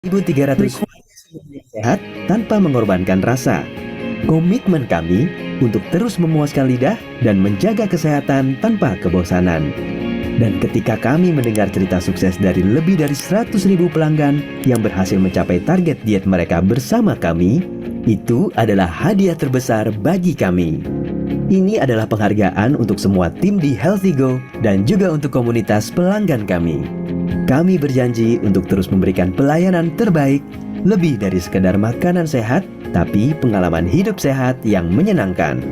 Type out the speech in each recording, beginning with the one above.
1.300 sehat tanpa mengorbankan rasa. Komitmen kami untuk terus memuaskan lidah dan menjaga kesehatan tanpa kebosanan. Dan ketika kami mendengar cerita sukses dari lebih dari 100.000 pelanggan yang berhasil mencapai target diet mereka bersama kami, itu adalah hadiah terbesar bagi kami. Ini adalah penghargaan untuk semua tim di Healthy Go dan juga untuk komunitas pelanggan kami. Kami berjanji untuk terus memberikan pelayanan terbaik, lebih dari sekedar makanan sehat, tapi pengalaman hidup sehat yang menyenangkan.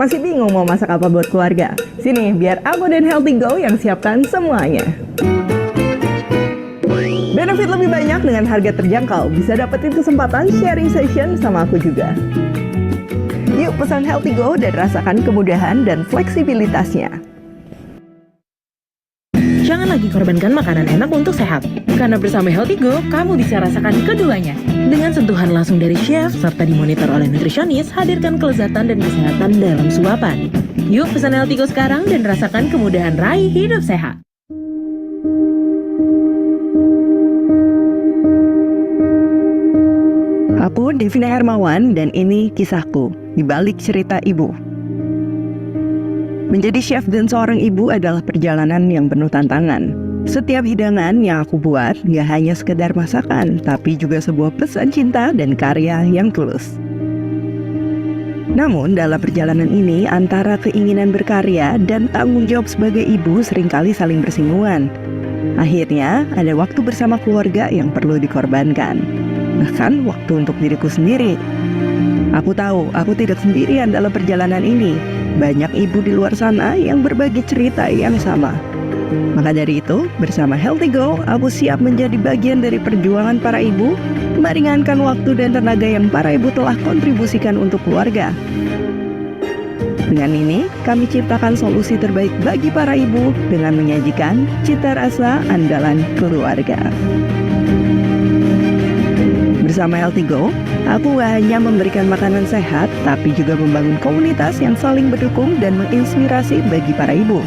Masih bingung mau masak apa buat keluarga? Sini, biar aku dan Healthy Go yang siapkan semuanya. Benefit lebih banyak dengan harga terjangkau. Bisa dapetin kesempatan sharing session sama aku juga. Yuk pesan Healthy Go dan rasakan kemudahan dan fleksibilitasnya. Jangan lagi korbankan makanan enak untuk sehat. Karena bersama Healthy Go, kamu bisa rasakan keduanya. Dengan sentuhan langsung dari chef, serta dimonitor oleh nutrisionis, hadirkan kelezatan dan kesehatan dalam suapan. Yuk pesan Healthy Go sekarang dan rasakan kemudahan raih hidup sehat. Aku Devina Hermawan dan ini kisahku di balik cerita ibu. Menjadi chef dan seorang ibu adalah perjalanan yang penuh tantangan. Setiap hidangan yang aku buat gak hanya sekedar masakan, tapi juga sebuah pesan cinta dan karya yang tulus. Namun dalam perjalanan ini antara keinginan berkarya dan tanggung jawab sebagai ibu seringkali saling bersinggungan. Akhirnya ada waktu bersama keluarga yang perlu dikorbankan. Bahkan waktu untuk diriku sendiri. Aku tahu aku tidak sendirian dalam perjalanan ini. Banyak ibu di luar sana yang berbagi cerita yang sama. Maka dari itu, bersama Healthy Go, aku siap menjadi bagian dari perjuangan para ibu, meringankan waktu dan tenaga yang para ibu telah kontribusikan untuk keluarga. Dengan ini, kami ciptakan solusi terbaik bagi para ibu dengan menyajikan cita rasa andalan keluarga. Bersama Healthy Go, aku gak hanya memberikan makanan sehat, tapi juga membangun komunitas yang saling mendukung dan menginspirasi bagi para ibu.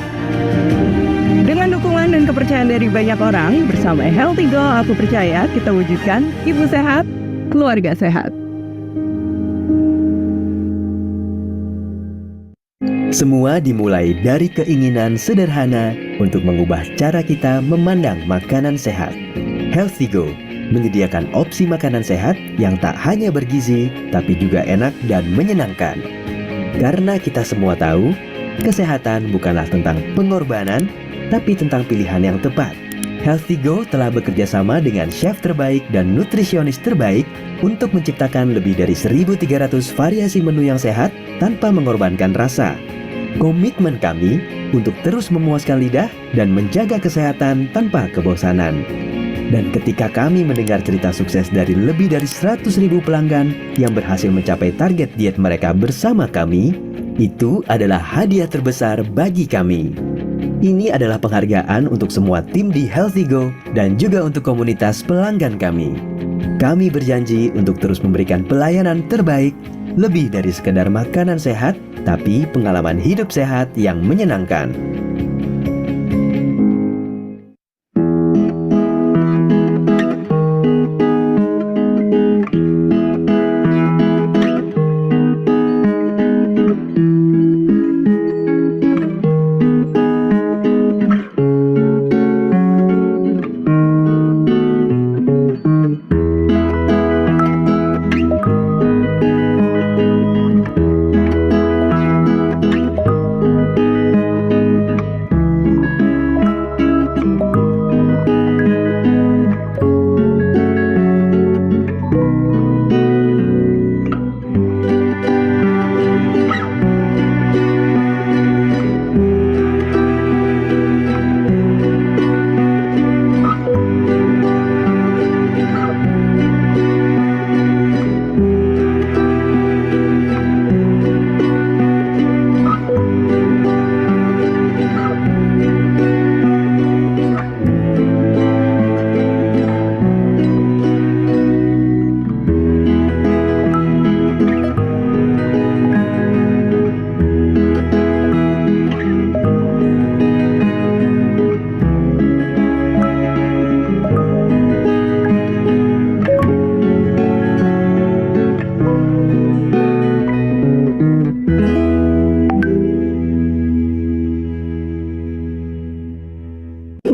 Dengan dukungan dan kepercayaan dari banyak orang, bersama Healthy Go, aku percaya kita wujudkan ibu sehat, keluarga sehat. Semua dimulai dari keinginan sederhana untuk mengubah cara kita memandang makanan sehat. Healthy Go menyediakan opsi makanan sehat yang tak hanya bergizi, tapi juga enak dan menyenangkan. Karena kita semua tahu, kesehatan bukanlah tentang pengorbanan, tapi tentang pilihan yang tepat. Healthy Go telah bekerja sama dengan chef terbaik dan nutrisionis terbaik untuk menciptakan lebih dari 1.300 variasi menu yang sehat tanpa mengorbankan rasa. Komitmen kami untuk terus memuaskan lidah dan menjaga kesehatan tanpa kebosanan. Dan ketika kami mendengar cerita sukses dari lebih dari 100.000 pelanggan yang berhasil mencapai target diet mereka bersama kami, itu adalah hadiah terbesar bagi kami. Ini adalah penghargaan untuk semua tim di Healthy Go dan juga untuk komunitas pelanggan kami. Kami berjanji untuk terus memberikan pelayanan terbaik, lebih dari sekedar makanan sehat, tapi pengalaman hidup sehat yang menyenangkan.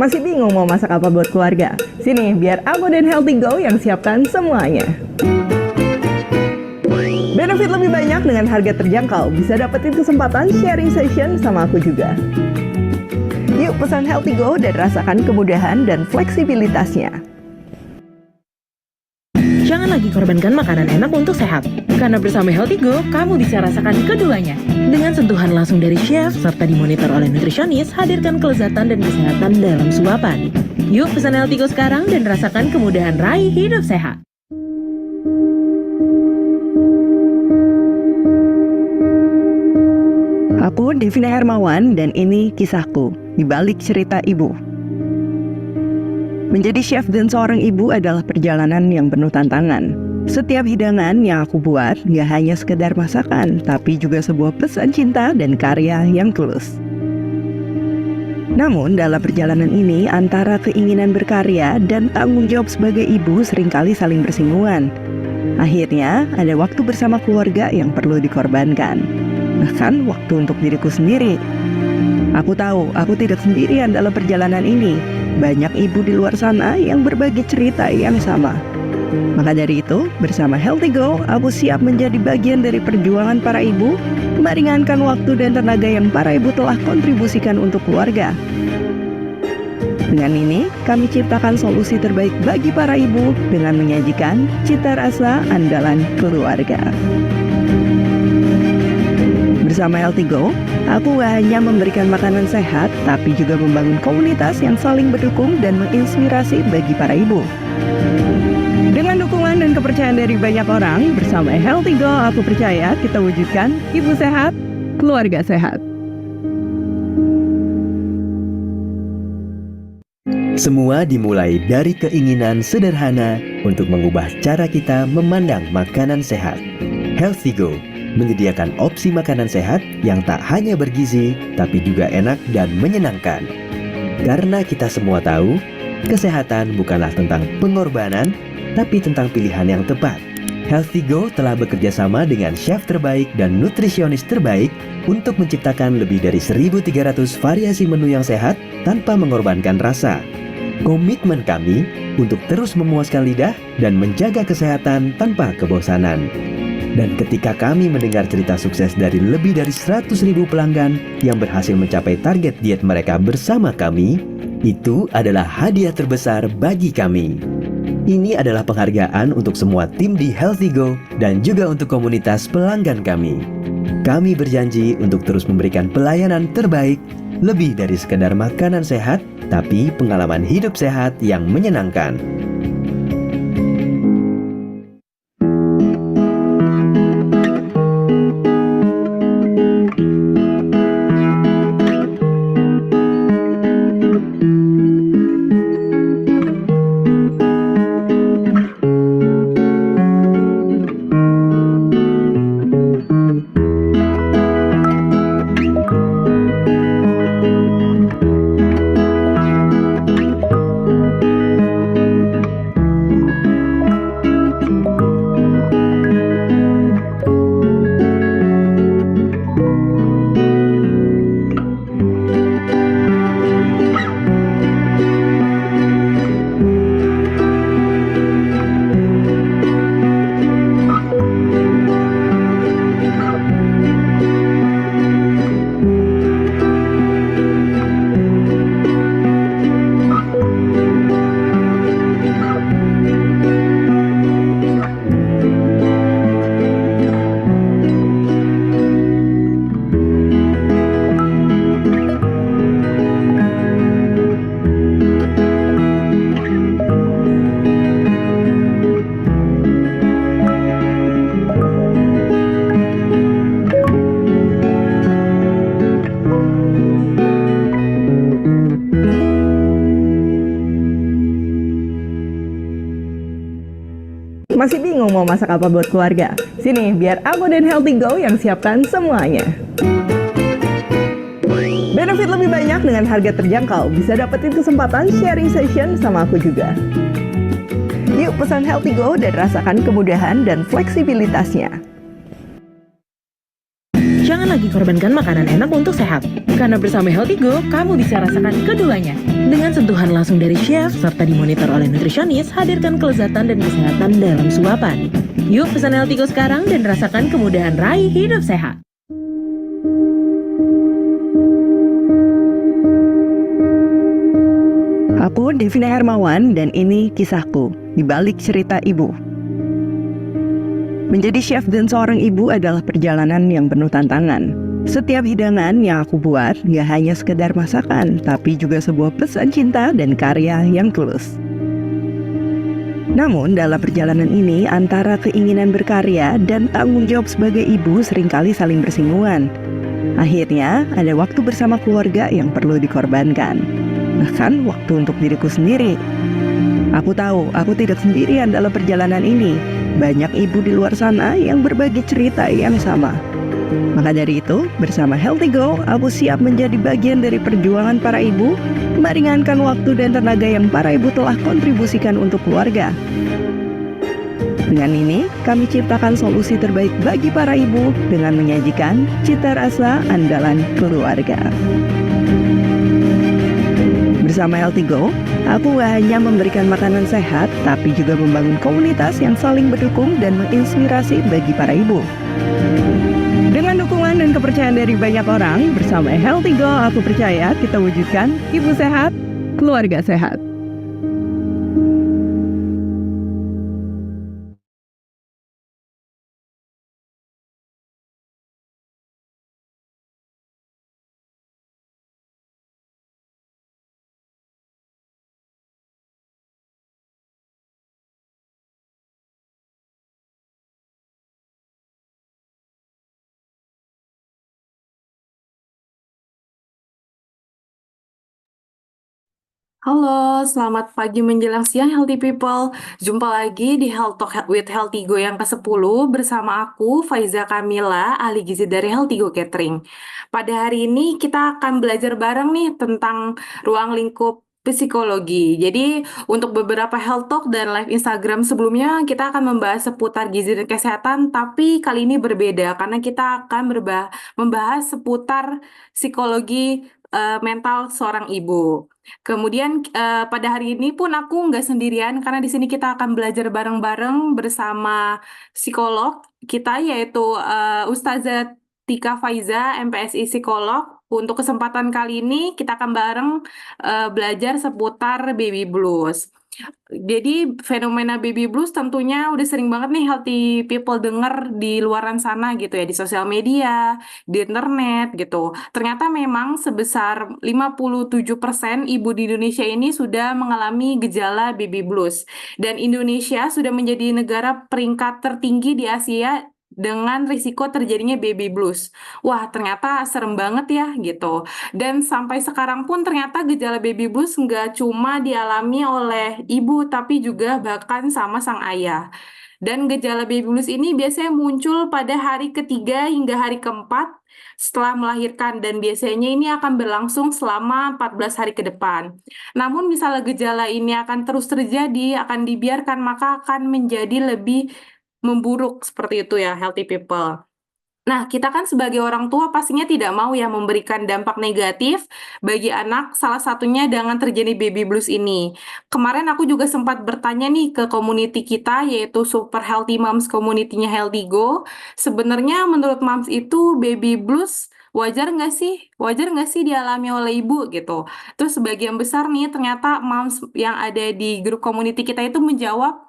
Masih bingung mau masak apa buat keluarga? Sini, biar aku dan Healthy Go yang siapkan semuanya. Benefit lebih banyak dengan harga terjangkau. Bisa dapetin kesempatan sharing session sama aku juga. Yuk pesan Healthy Go dan rasakan kemudahan dan fleksibilitasnya. Jangan lagi korbankan makanan enak untuk sehat. Karena bersama Healthy Go, kamu bisa rasakan keduanya. Dengan sentuhan langsung dari chef, serta dimonitor oleh nutrisionis, hadirkan kelezatan dan kesehatan dalam suapan. Yuk pesan Healthy Go sekarang dan rasakan kemudahan raih hidup sehat. Aku Devina Hermawan dan ini kisahku di balik cerita ibu. Menjadi chef dan seorang ibu adalah perjalanan yang penuh tantangan. Setiap hidangan yang aku buat gak hanya sekedar masakan, tapi juga sebuah pesan cinta dan karya yang tulus. Namun dalam perjalanan ini antara keinginan berkarya dan tanggung jawab sebagai ibu seringkali saling bersinggungan. Akhirnya ada waktu bersama keluarga yang perlu dikorbankan. Bahkan waktu untuk diriku sendiri. Aku tahu aku tidak sendirian dalam perjalanan ini. Banyak ibu di luar sana yang berbagi cerita yang sama. Maka dari itu, bersama Healthy Go, aku siap menjadi bagian dari perjuangan para ibu, meringankan waktu dan tenaga yang para ibu telah kontribusikan untuk keluarga. Dengan ini, kami ciptakan solusi terbaik bagi para ibu dengan menyajikan cita rasa andalan keluarga. Bersama Healthy Go, aku gak hanya memberikan makanan sehat, tapi juga membangun komunitas yang saling mendukung dan menginspirasi bagi para ibu. Dengan dukungan dan kepercayaan dari banyak orang, bersama Healthy Go, aku percaya kita wujudkan ibu sehat, keluarga sehat. Semua dimulai dari keinginan sederhana untuk mengubah cara kita memandang makanan sehat. Healthy Go menyediakan opsi makanan sehat yang tak hanya bergizi, tapi juga enak dan menyenangkan. Karena kita semua tahu, kesehatan bukanlah tentang pengorbanan, tapi tentang pilihan yang tepat. Healthy Go telah bekerja sama dengan chef terbaik dan nutrisionis terbaik untuk menciptakan lebih dari 1.300 variasi menu yang sehat tanpa mengorbankan rasa. Komitmen kami untuk terus memuaskan lidah dan menjaga kesehatan tanpa kebosanan. Dan ketika kami mendengar cerita sukses dari lebih dari 100.000 pelanggan yang berhasil mencapai target diet mereka bersama kami, itu adalah hadiah terbesar bagi kami. Ini adalah penghargaan untuk semua tim di Healthy Go dan juga untuk komunitas pelanggan kami. Kami berjanji untuk terus memberikan pelayanan terbaik, lebih dari sekedar makanan sehat, tapi pengalaman hidup sehat yang menyenangkan. Masih bingung mau masak apa buat keluarga? Sini, biar aku dan Healthy Go yang siapkan semuanya. Benefit lebih banyak dengan harga terjangkau. Bisa dapetin kesempatan sharing session sama aku juga. Yuk pesan Healthy Go dan rasakan kemudahan dan fleksibilitasnya. Jangan lagi korbankan makanan enak untuk sehat. Karena bersama Healthy Go, kamu bisa rasakan keduanya. Dengan sentuhan langsung dari chef, serta dimonitor oleh nutrisionis, hadirkan kelezatan dan kesehatan dalam suapan. Yuk pesan Healthy Go sekarang dan rasakan kemudahan raih hidup sehat. Aku Devina Hermawan dan ini kisahku di balik cerita ibu. Menjadi chef dan seorang ibu adalah perjalanan yang penuh tantangan. Setiap hidangan yang aku buat gak hanya sekedar masakan, tapi juga sebuah pesan cinta dan karya yang tulus. Namun dalam perjalanan ini antara keinginan berkarya dan tanggung jawab sebagai ibu seringkali saling bersinggungan. Akhirnya ada waktu bersama keluarga yang perlu dikorbankan. Bahkan waktu untuk diriku sendiri. Aku tahu aku tidak sendirian dalam perjalanan ini. Banyak ibu di luar sana yang berbagi cerita yang sama. Maka dari itu, bersama Healthy Go, aku siap menjadi bagian dari perjuangan para ibu, meringankan waktu dan tenaga yang para ibu telah kontribusikan untuk keluarga. Dengan ini, kami ciptakan solusi terbaik bagi para ibu dengan menyajikan cita rasa andalan keluarga. Bersama Healthy Go, aku gak hanya memberikan makanan sehat, tapi juga membangun komunitas yang saling mendukung dan menginspirasi bagi para ibu. Dengan dukungan dan kepercayaan dari banyak orang, bersama Healthy Go, aku percaya kita wujudkan ibu sehat, keluarga sehat. Halo, selamat pagi menjelang siang Healthy People. Jumpa lagi di Health Talk with Healthy Go yang ke-10 bersama aku Faiza Kamila, ahli gizi dari Healthy Go Catering. Pada hari ini kita akan belajar bareng nih tentang ruang lingkup psikologi. Jadi untuk beberapa Health Talk dan live Instagram sebelumnya kita akan membahas seputar gizi dan kesehatan, tapi kali ini berbeda karena kita akan membahas seputar psikologi mental seorang ibu. Kemudian pada hari ini pun aku nggak sendirian karena di sini kita akan belajar bareng-bareng bersama psikolog kita yaitu Ustazah Tika Faiza, MPSI psikolog. Untuk kesempatan kali ini kita akan bareng belajar seputar baby blues. Jadi fenomena baby blues tentunya udah sering banget nih healthy people denger di luaran sana gitu ya, di sosial media, di internet gitu. Ternyata memang sebesar 57% ibu di Indonesia ini sudah mengalami gejala baby blues. Dan Indonesia sudah menjadi negara peringkat tertinggi di Asia dengan risiko terjadinya baby blues. Wah, ternyata serem banget ya gitu. Dan sampai sekarang pun ternyata gejala baby blues nggak cuma dialami oleh ibu, tapi juga bahkan sama sang ayah. Dan gejala baby blues ini biasanya muncul pada hari ketiga hingga hari keempat setelah melahirkan dan biasanya ini akan berlangsung selama 14 hari ke depan. Namun misalnya gejala ini akan terus terjadi, akan dibiarkan, maka akan menjadi lebih memburuk seperti itu ya, healthy people. Nah, kita kan sebagai orang tua pastinya tidak mau ya memberikan dampak negatif bagi anak, salah satunya dengan terjadi baby blues ini. Kemarin aku juga sempat bertanya nih ke community kita, yaitu Super Healthy Moms community-nya Healthy Go. Sebenarnya menurut moms itu baby blues wajar nggak sih? Wajar nggak sih dialami oleh ibu gitu? Terus sebagian besar nih ternyata moms yang ada di grup community kita itu menjawab,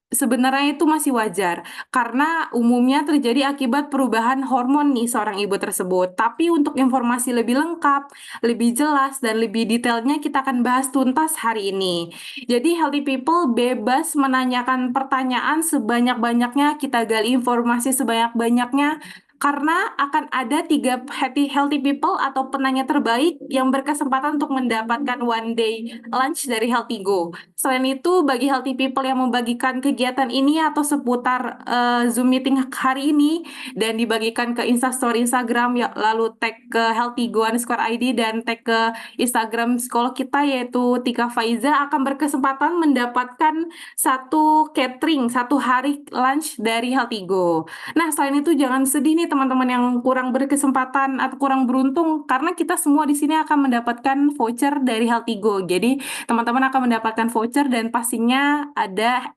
sebenarnya itu masih wajar karena umumnya terjadi akibat perubahan hormon nih seorang ibu tersebut. Tapi untuk informasi lebih lengkap, lebih jelas dan lebih detailnya kita akan bahas tuntas hari ini. Jadi healthy people bebas menanyakan pertanyaan sebanyak-banyaknya, kita gali informasi sebanyak-banyaknya. karena akan ada 3 healthy people atau penanya terbaik yang berkesempatan untuk mendapatkan one day lunch dari Healthy Go. Selain itu, bagi healthy people yang membagikan kegiatan ini atau seputar Zoom meeting hari ini dan dibagikan ke Instastory Instagram, ya, lalu tag ke healthygo_id dan tag ke Instagram psikolog kita yaitu Tika Faiza, akan berkesempatan mendapatkan satu catering, satu hari lunch dari Healthy Go. Nah, selain itu jangan sedih nih teman-teman yang kurang berkesempatan atau kurang beruntung, karena kita semua di sini akan mendapatkan voucher dari Healthy Go. Jadi teman-teman akan mendapatkan voucher dan pastinya ada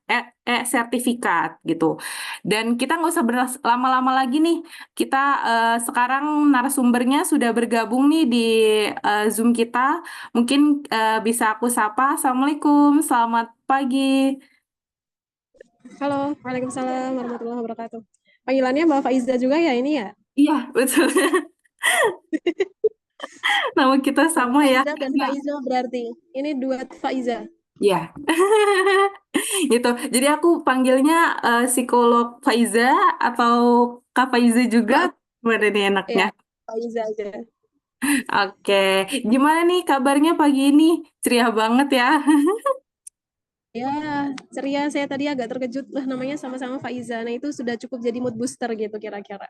sertifikat gitu. Dan kita nggak usah berlama-lama lagi nih. Kita sekarang narasumbernya sudah bergabung nih di Zoom kita. Mungkin bisa aku sapa. Assalamualaikum, selamat pagi. Halo, Waalaikumsalam warahmatullahi wabarakatuh. Panggilannya Mbak Faiza juga ya ini ya? Iya, betul. Nama kita sama ya. Faiza dan Faiza berarti. Ini duet Faiza. Iya. Gitu. Jadi aku panggilnya psikolog Faiza atau Kak Faiza juga. Gimana nih enaknya? Ya, Faiza aja. Oke. Gimana nih kabarnya pagi ini? Ceria banget ya. Ya, ceria. Saya tadi agak terkejut lah namanya sama-sama Faiza. Nah, itu sudah cukup jadi mood booster gitu kira-kira.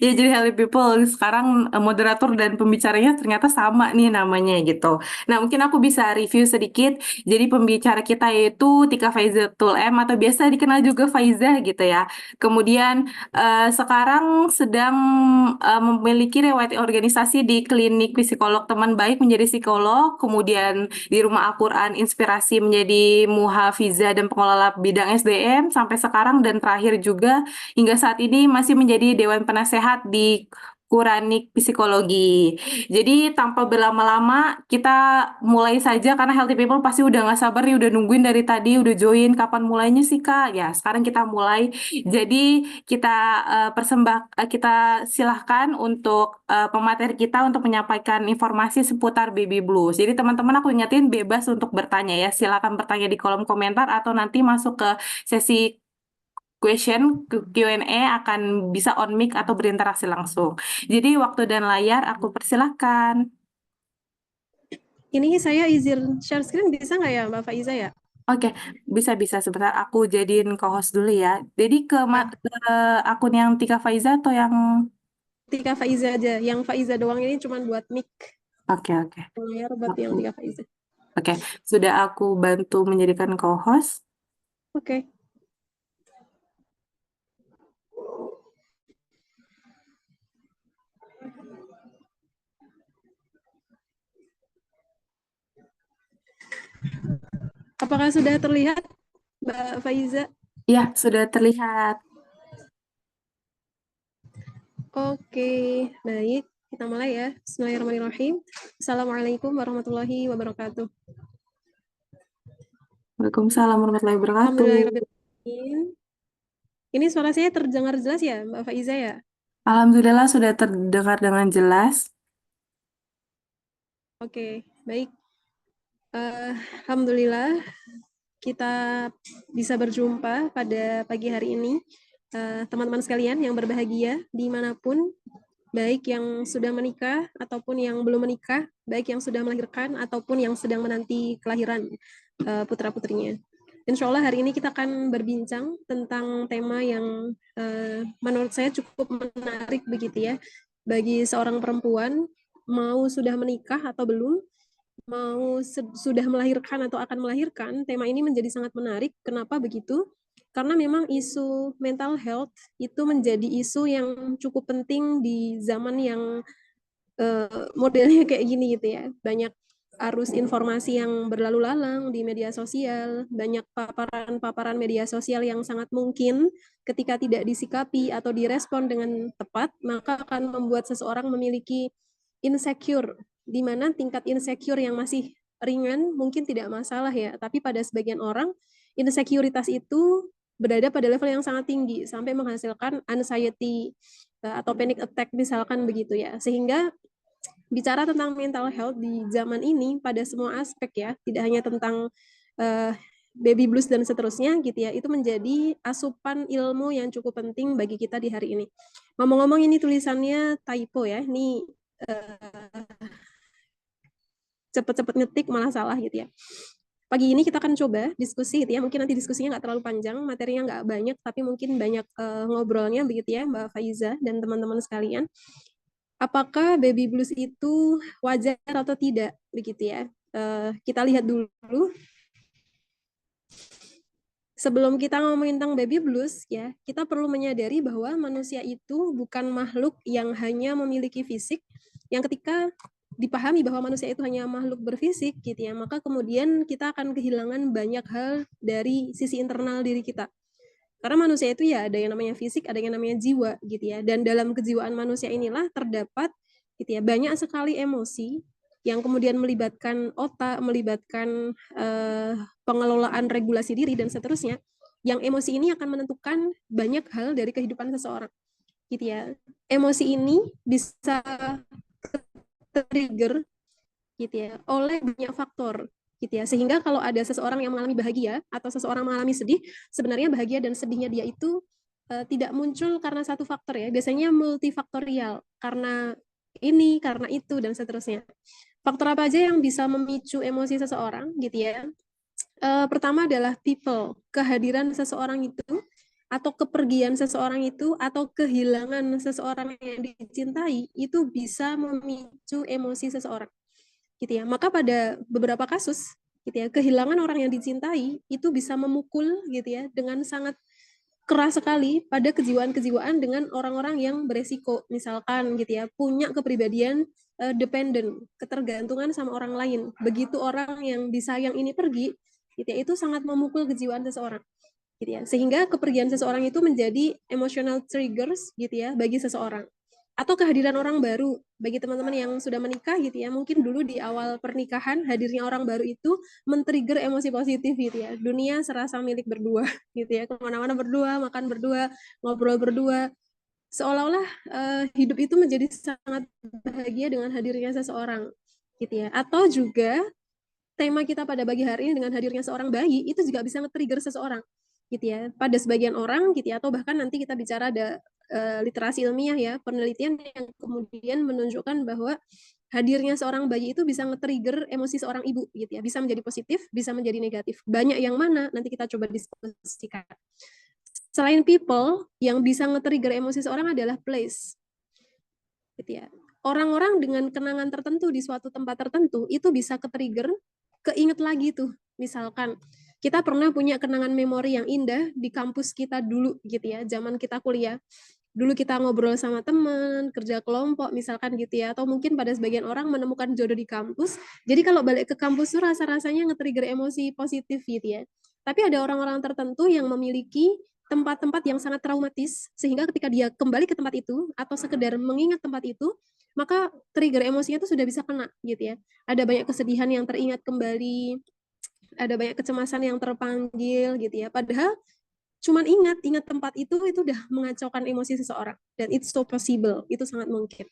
Ya jadi Healthy People sekarang moderator dan pembicaranya ternyata sama nih namanya gitu. Nah mungkin aku bisa review sedikit. Jadi pembicara kita yaitu Tika Faizatul M atau biasa dikenal juga Faiza gitu ya. Kemudian sekarang sedang memiliki riwayat organisasi di klinik psikolog teman baik menjadi psikolog. Kemudian di Rumah Al-Quran Inspirasi menjadi muhafizah dan pengelola bidang SDM sampai sekarang, dan terakhir juga hingga saat ini masih menjadi Dewan Penasehat di Quranik Psikologi. Jadi tanpa berlama-lama kita mulai saja karena Healthy People pasti udah nggak sabar nih, udah nungguin dari tadi, udah join. Kapan mulainya sih Kak? Ya sekarang kita mulai. Jadi kita kita silahkan untuk pemateri kita untuk menyampaikan informasi seputar baby blues. Jadi teman-teman aku ingetin bebas untuk bertanya ya. Silakan bertanya di kolom komentar atau nanti masuk ke sesi Q&A akan bisa on mic atau berinteraksi langsung. Jadi waktu dan layar aku persilahkan. Ini saya izin share screen bisa nggak ya Mbak Faiza ya? Oke, bisa sebentar aku jadiin co-host dulu ya. Jadi ke akun yang Tika Faiza atau yang Tika Faiza aja. Yang Faiza doang ini cuma buat mic. Oke. Layar buat yang Tika Faiza. Oke, sudah aku bantu menjadikan co-host. Oke. Apakah sudah terlihat Mbak Faiza? Ya, sudah terlihat. Oke, baik. Kita mulai ya. Bismillahirrahmanirrahim. Assalamualaikum warahmatullahi wabarakatuh. Waalaikumsalam warahmatullahi wabarakatuh. Alhamdulillahirrahmanirrahim. Ini suara saya terdengar jelas ya, Mbak Faiza ya? Alhamdulillah sudah terdengar dengan jelas. Oke, baik. Alhamdulillah kita bisa berjumpa pada pagi hari ini. Teman-teman sekalian yang berbahagia dimanapun, baik yang sudah menikah ataupun yang belum menikah, baik yang sudah melahirkan ataupun yang sedang menanti kelahiran putra-putrinya. Insya Allah hari ini kita akan berbincang tentang tema yang menurut saya cukup menarik begitu ya. Bagi seorang perempuan, mau sudah menikah atau belum, mau sudah melahirkan atau akan melahirkan, tema ini menjadi sangat menarik. Kenapa begitu? Karena memang isu mental health itu menjadi isu yang cukup penting di zaman yang modelnya kayak gini gitu ya. Banyak arus informasi yang berlalu lalang di media sosial, banyak paparan-paparan media sosial yang sangat mungkin ketika tidak disikapi atau direspon dengan tepat, maka akan membuat seseorang memiliki insecure, di mana tingkat insecure yang masih ringan mungkin tidak masalah ya, tapi pada sebagian orang insekuritas itu berada pada level yang sangat tinggi sampai menghasilkan anxiety atau panic attack misalkan begitu ya. Sehingga bicara tentang mental health di zaman ini pada semua aspek ya, tidak hanya tentang baby blues dan seterusnya gitu ya, itu menjadi asupan ilmu yang cukup penting bagi kita di hari ini. Ngomong-ngomong ini tulisannya typo ya, ini cepet-cepet ngetik malah salah gitu ya. Pagi ini kita akan coba diskusi gitu ya, mungkin nanti diskusinya nggak terlalu panjang, materinya nggak banyak, tapi mungkin banyak ngobrolnya begitu ya Mbak Faiza dan teman-teman sekalian. Apakah baby blues itu wajar atau tidak begitu ya? Kita lihat dulu. Sebelum kita ngomongin tentang baby blues ya, kita perlu menyadari bahwa manusia itu bukan makhluk yang hanya memiliki fisik, yang ketika dipahami bahwa manusia itu hanya makhluk berfisik gitu ya, maka kemudian kita akan kehilangan banyak hal dari sisi internal diri kita. Karena manusia itu ya ada yang namanya fisik, ada yang namanya jiwa gitu ya. Dan dalam kejiwaan manusia inilah terdapat gitu ya banyak sekali emosi yang kemudian melibatkan otak, melibatkan pengelolaan regulasi diri dan seterusnya. Yang emosi ini akan menentukan banyak hal dari kehidupan seseorang gitu ya. Emosi ini bisa trigger gitu ya oleh banyak faktor gitu ya, sehingga kalau ada seseorang yang mengalami bahagia atau seseorang mengalami sedih, sebenarnya bahagia dan sedihnya dia itu tidak muncul karena satu faktor ya, biasanya multifaktorial, karena ini, karena itu, dan seterusnya. Faktor apa aja yang bisa memicu emosi seseorang gitu ya? Pertama adalah people, kehadiran seseorang itu, atau kepergian seseorang itu, atau kehilangan seseorang yang dicintai, itu bisa memicu emosi seseorang gitu ya. Maka pada beberapa kasus gitu ya, kehilangan orang yang dicintai itu bisa memukul gitu ya dengan sangat keras sekali pada kejiwaan-kejiwaan dengan orang-orang yang beresiko, misalkan gitu ya, punya kepribadian dependent, ketergantungan sama orang lain. Begitu orang yang disayang ini pergi, gitu ya, itu sangat memukul kejiwaan seseorang. Gitu ya. Sehingga kepergian seseorang itu menjadi emotional triggers gitu ya bagi seseorang. Atau kehadiran orang baru bagi teman-teman yang sudah menikah gitu ya, mungkin dulu di awal pernikahan hadirnya orang baru itu men-trigger emosi positif gitu ya, dunia serasa milik berdua gitu ya, kemana-mana berdua, makan berdua, ngobrol berdua, seolah-olah hidup itu menjadi sangat bahagia dengan hadirnya seseorang gitu ya. Atau juga tema kita pada pagi hari ini dengan hadirnya seorang bayi itu juga bisa nge-trigger seseorang gitu ya, pada sebagian orang gitu ya, atau bahkan nanti kita bicara ada literasi ilmiah ya, penelitian yang kemudian menunjukkan bahwa hadirnya seorang bayi itu bisa nge-trigger emosi seorang ibu gitu ya, bisa menjadi positif, bisa menjadi negatif. Banyak yang mana nanti kita coba diskusikan. Selain people, yang bisa nge-trigger emosi seorang adalah place gitu ya. Orang-orang dengan kenangan tertentu di suatu tempat tertentu itu bisa ke-trigger, keinget lagi tuh. Misalkan kita pernah punya kenangan memori yang indah di kampus kita dulu gitu ya, zaman kita kuliah. Dulu kita ngobrol sama teman, kerja kelompok misalkan gitu ya, atau mungkin pada sebagian orang menemukan jodoh di kampus. Jadi kalau balik ke kampus tuh rasa-rasanya nge-trigger emosi positif gitu ya. Tapi ada orang-orang tertentu yang memiliki tempat-tempat yang sangat traumatis, sehingga ketika dia kembali ke tempat itu, atau sekedar mengingat tempat itu, maka trigger emosinya itu sudah bisa kena gitu ya. Ada banyak kesedihan yang teringat kembali, ada banyak kecemasan yang terpanggil gitu ya. Padahal cuman ingat tempat itu udah mengacaukan emosi seseorang, dan it's so possible, itu sangat mungkin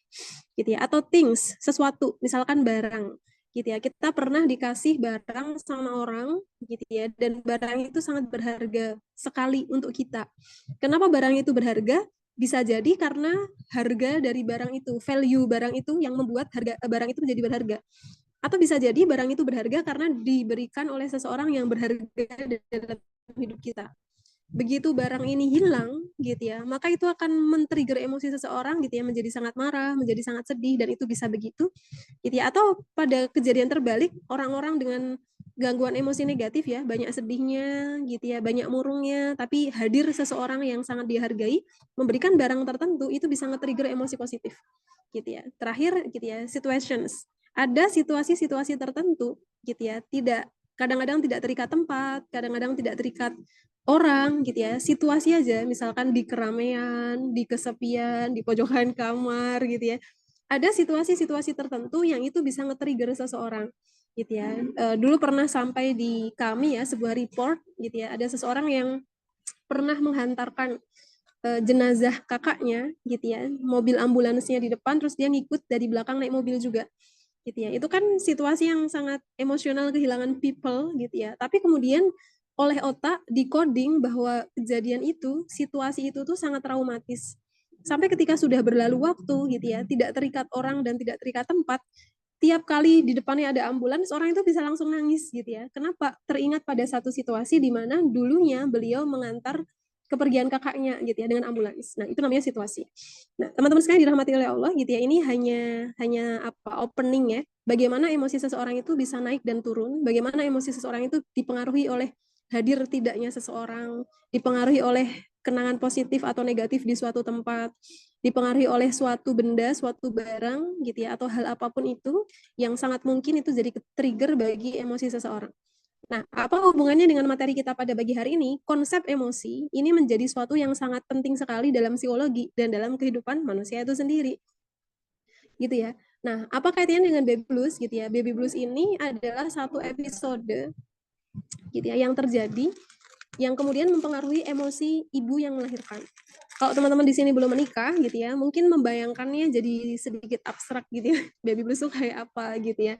gitu ya. Atau things, sesuatu, misalkan barang gitu ya, kita pernah dikasih barang sama orang gitu ya, dan barang itu sangat berharga sekali untuk kita. Kenapa barang itu berharga? Bisa jadi karena harga dari barang itu, value barang itu yang membuat harga barang itu menjadi berharga. Atau bisa jadi barang itu berharga karena diberikan oleh seseorang yang berharga dalam hidup kita. Begitu barang ini hilang gitu ya, maka itu akan men-trigger emosi seseorang gitu ya, menjadi sangat marah, menjadi sangat sedih, dan itu bisa begitu gitu ya. Atau pada kejadian terbalik, orang-orang dengan gangguan emosi negatif ya, banyak sedihnya gitu ya, banyak murungnya, tapi hadir seseorang yang sangat dihargai memberikan barang tertentu, itu bisa nge-trigger emosi positif gitu ya. Terakhir gitu ya, situations. Ada situasi-situasi tertentu gitu ya, kadang-kadang tidak terikat tempat, kadang-kadang tidak terikat orang gitu ya, situasi aja, misalkan di keramaian, di kesepian, di pojokan kamar gitu ya. Ada situasi-situasi tertentu yang itu bisa nge-trigger seseorang gitu ya. Dulu pernah sampai di kami ya sebuah report gitu ya, ada seseorang yang pernah menghantarkan jenazah kakaknya gitu ya, mobil ambulansnya di depan, terus dia ngikut dari belakang naik mobil juga gitu ya. Itu kan situasi yang sangat emosional, kehilangan people gitu ya. Tapi kemudian oleh otak di-coding bahwa kejadian itu, situasi itu tuh sangat traumatis. Sampai ketika sudah berlalu waktu gitu ya, tidak terikat orang dan tidak terikat tempat, tiap kali di depannya ada ambulans, orang itu bisa langsung nangis gitu ya. Kenapa? Teringat pada satu situasi di mana dulunya beliau mengantar kepergian kakaknya gitu ya dengan ambulans. Nah, itu namanya situasi. Nah, teman-teman sekalian dirahmati oleh Allah gitu ya. Ini hanya apa? Opening ya. Bagaimana emosi seseorang itu bisa naik dan turun, bagaimana emosi seseorang itu dipengaruhi oleh hadir tidaknya seseorang, dipengaruhi oleh kenangan positif atau negatif di suatu tempat, dipengaruhi oleh suatu benda, suatu barang gitu ya, atau hal apapun itu yang sangat mungkin itu jadi trigger bagi emosi seseorang. Nah, apa hubungannya dengan materi kita pada pagi hari ini? Konsep emosi ini menjadi suatu yang sangat penting sekali dalam psikologi dan dalam kehidupan manusia itu sendiri. Gitu ya. Nah, apa kaitannya dengan baby blues gitu ya? Baby blues ini adalah satu episode gitu ya yang terjadi yang kemudian mempengaruhi emosi ibu yang melahirkan. Kalau teman-teman di sini belum menikah gitu ya, mungkin membayangkannya jadi sedikit abstrak gitu ya. Baby blues itu kayak apa gitu ya.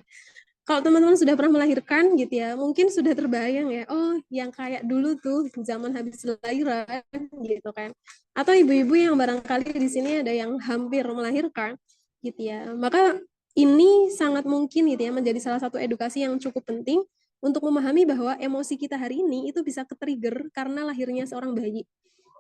Kalau teman-teman sudah pernah melahirkan gitu ya, mungkin sudah terbayang ya, oh yang kayak dulu tuh zaman habis lahiran gitu kan. Atau ibu-ibu yang barangkali di sini ada yang hampir melahirkan gitu ya. Maka ini sangat mungkin gitu ya menjadi salah satu edukasi yang cukup penting untuk memahami bahwa emosi kita hari ini itu bisa ke-trigger karena lahirnya seorang bayi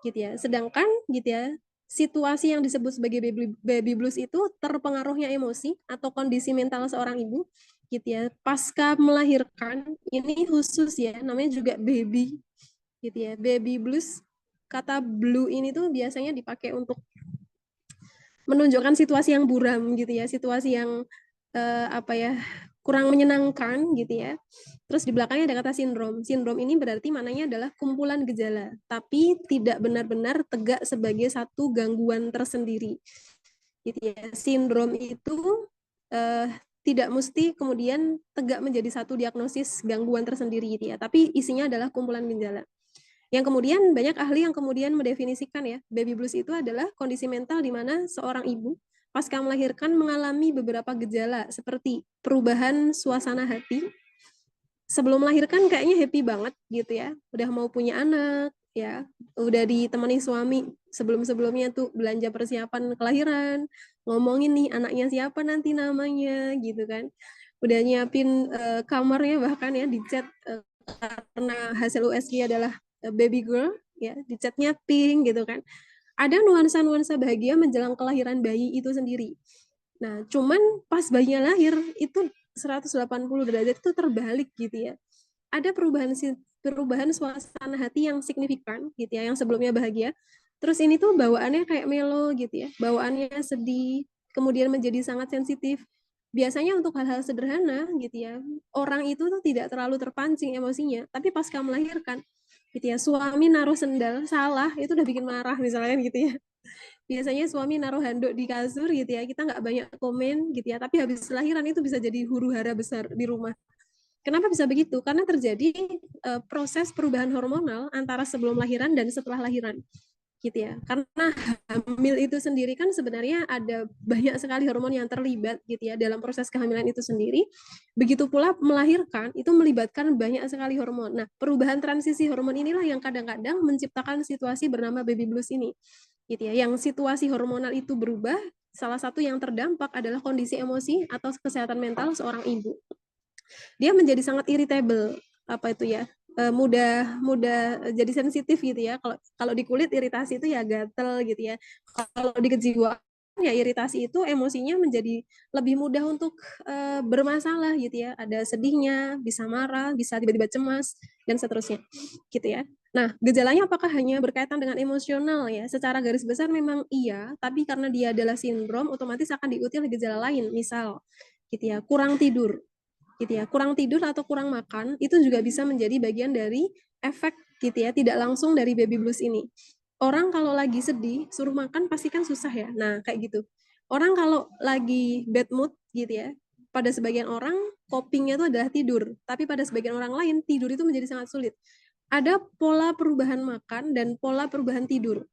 gitu ya. Sedangkan gitu ya, situasi yang disebut sebagai baby blues itu terpengaruhnya emosi atau kondisi mental seorang ibu gitu ya. Pasca melahirkan ini khusus ya, namanya juga baby gitu ya. Baby blues, kata blue ini tuh biasanya dipakai untuk menunjukkan situasi yang buram gitu ya, situasi yang apa ya, kurang menyenangkan gitu ya. Terus di belakangnya ada kata sindrom. Sindrom ini berarti maknanya adalah kumpulan gejala, tapi tidak benar-benar tegak sebagai satu gangguan tersendiri. Gitu ya. Sindrom itu tidak mesti kemudian tegak menjadi satu diagnosis gangguan tersendiri gitu ya, tapi isinya adalah kumpulan gejala. Yang kemudian banyak ahli yang kemudian mendefinisikan ya, baby blues itu adalah kondisi mental di mana seorang ibu pasca melahirkan mengalami beberapa gejala seperti perubahan suasana hati. Sebelum melahirkan kayaknya happy banget gitu ya, udah mau punya anak ya, udah ditemani suami sebelum-sebelumnya tuh belanja persiapan kelahiran, ngomongin nih anaknya siapa nanti namanya gitu kan. Udah nyiapin kamarnya bahkan ya dicat karena hasil USG adalah baby girl ya, dicatnya pink gitu kan. Ada nuansa-nuansa bahagia menjelang kelahiran bayi itu sendiri. Nah, cuman pas bayinya lahir itu 180 derajat itu terbalik gitu ya. Ada perubahan suasana hati yang signifikan gitu ya, yang sebelumnya bahagia. Terus ini tuh bawaannya kayak melo gitu ya, bawaannya sedih, kemudian menjadi sangat sensitif. Biasanya untuk hal-hal sederhana gitu ya, orang itu tuh tidak terlalu terpancing emosinya, tapi pasca melahirkan gitu ya, suami naruh sendal salah itu udah bikin marah misalnya gitu ya. Biasanya suami naruh handuk di kasur gitu ya, kita nggak banyak komen gitu ya, tapi habis lahiran itu bisa jadi huru hara besar di rumah. Kenapa bisa begitu? Karena terjadi proses perubahan hormonal antara sebelum lahiran dan setelah lahiran gitu ya. Karena hamil itu sendiri kan sebenarnya ada banyak sekali hormon yang terlibat gitu ya dalam proses kehamilan itu sendiri. Begitu pula melahirkan itu melibatkan banyak sekali hormon. Nah, perubahan transisi hormon inilah yang kadang-kadang menciptakan situasi bernama baby blues ini. Gitu ya. Yang situasi hormonal itu berubah, salah satu yang terdampak adalah kondisi emosi atau kesehatan mental seorang ibu. Dia menjadi sangat irritable, apa itu ya, mudah jadi sensitif gitu ya. Kalau di kulit iritasi itu ya gatel gitu ya. Kalau di kejiwaan ya iritasi itu emosinya menjadi lebih mudah untuk bermasalah gitu ya. Ada sedihnya, bisa marah, bisa tiba-tiba cemas dan seterusnya gitu ya. Nah, gejalanya apakah hanya berkaitan dengan emosional ya? Secara garis besar memang iya, tapi karena dia adalah sindrom, otomatis akan diikuti oleh gejala lain. Misal, gitu ya, kurang tidur, gitu ya, kurang tidur atau kurang makan itu juga bisa menjadi bagian dari efek gitu ya, tidak langsung dari baby blues ini. Orang kalau lagi sedih suruh makan pasti kan susah ya. Nah kayak gitu. Orang kalau lagi bad mood gitu ya, pada sebagian orang copingnya itu adalah tidur, tapi pada sebagian orang lain tidur itu menjadi sangat sulit. Ada pola perubahan makan dan pola perubahan tidur.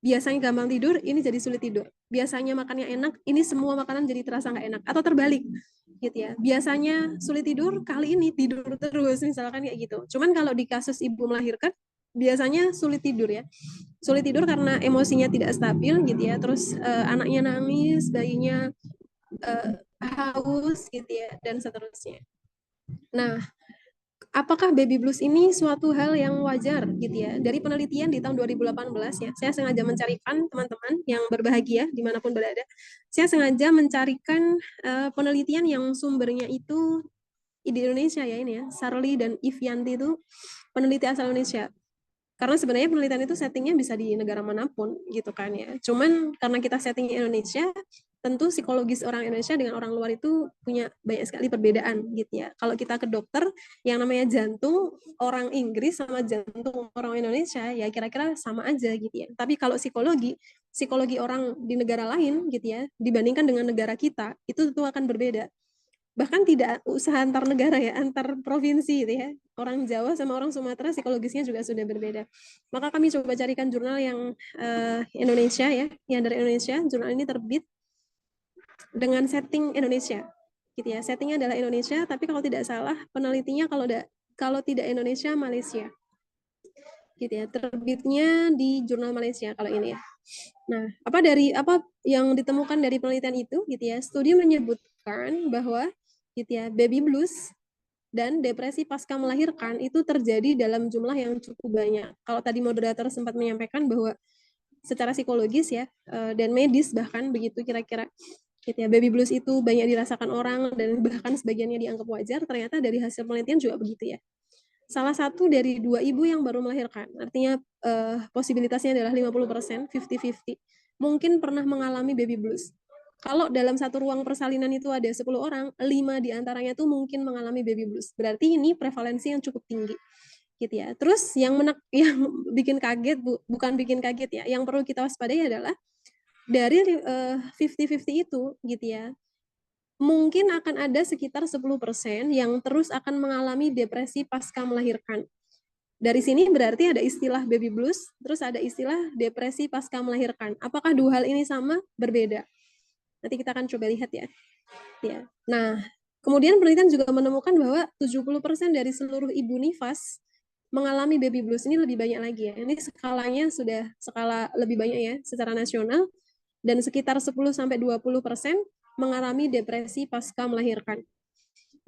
biasanya gampang tidur, ini jadi sulit tidur. Biasanya makannya enak, ini semua makanan jadi terasa nggak enak. Atau terbalik, gitu ya. Biasanya sulit tidur, kali ini tidur terus, misalkan kayak gitu. Cuman kalau di kasus ibu melahirkan, biasanya sulit tidur ya. Sulit tidur karena emosinya tidak stabil, gitu ya. Terus anaknya nangis, bayinya haus, gitu ya, dan seterusnya. Nah, apakah baby blues ini suatu hal yang wajar gitu ya? Dari penelitian di tahun 2018 ya, saya sengaja mencarikan teman-teman yang berbahagia dimanapun berada, saya sengaja mencarikan penelitian yang sumbernya itu di Indonesia ya ini ya, Sarli dan Ivianti itu peneliti asal Indonesia. Karena sebenarnya penelitian itu settingnya bisa di negara manapun gitu kan ya. Cuman karena kita settingnya Indonesia, tentu psikologis orang Indonesia dengan orang luar itu punya banyak sekali perbedaan gitu ya. Kalau kita ke dokter, yang namanya jantung orang Inggris sama jantung orang Indonesia ya kira-kira sama aja gitu ya. Tapi kalau psikologi orang di negara lain gitu ya, dibandingkan dengan negara kita, itu tentu akan berbeda. Bahkan tidak usaha antar negara ya, antar provinsi gitu ya. Orang Jawa sama orang Sumatera psikologisnya juga sudah berbeda. Maka kami coba carikan jurnal yang Indonesia ya, yang dari Indonesia. Jurnal ini terbit dengan setting Indonesia, gitu ya. Settingnya adalah Indonesia, tapi kalau tidak salah penelitinya kalau tidak Indonesia Malaysia, gitu ya. Terbitnya di jurnal Malaysia kalau ini ya. Nah, apa yang ditemukan dari penelitian itu, gitu ya? Studi menyebutkan bahwa gitu ya, baby blues dan depresi pasca melahirkan itu terjadi dalam jumlah yang cukup banyak. Kalau tadi moderator sempat menyampaikan bahwa secara psikologis ya dan medis bahkan begitu kira-kira gitu ya, baby blues itu banyak dirasakan orang dan bahkan sebagiannya dianggap wajar, ternyata dari hasil penelitian juga begitu ya. Salah satu dari 2 ibu yang baru melahirkan, artinya posibilitasnya adalah 50%, 50-50, mungkin pernah mengalami baby blues. Kalau dalam satu ruang persalinan itu ada 10 orang, 5 diantaranya itu mungkin mengalami baby blues. Berarti ini prevalensi yang cukup tinggi. Gitu ya. Terus yang bikin kaget, bukan bikin kaget ya, yang perlu kita waspadai adalah dari 50-50 itu gitu ya, mungkin akan ada sekitar 10% yang terus akan mengalami depresi pasca melahirkan. Dari sini berarti ada istilah baby blues, terus ada istilah depresi pasca melahirkan. Apakah dua hal ini sama? Berbeda. Nanti kita akan coba lihat ya. Nah, kemudian penelitian juga menemukan bahwa 70% dari seluruh ibu nifas mengalami baby blues. Ini lebih banyak lagi ya. Ini skalanya sudah skala lebih banyak ya secara nasional, dan sekitar 10-20% mengalami depresi pasca melahirkan.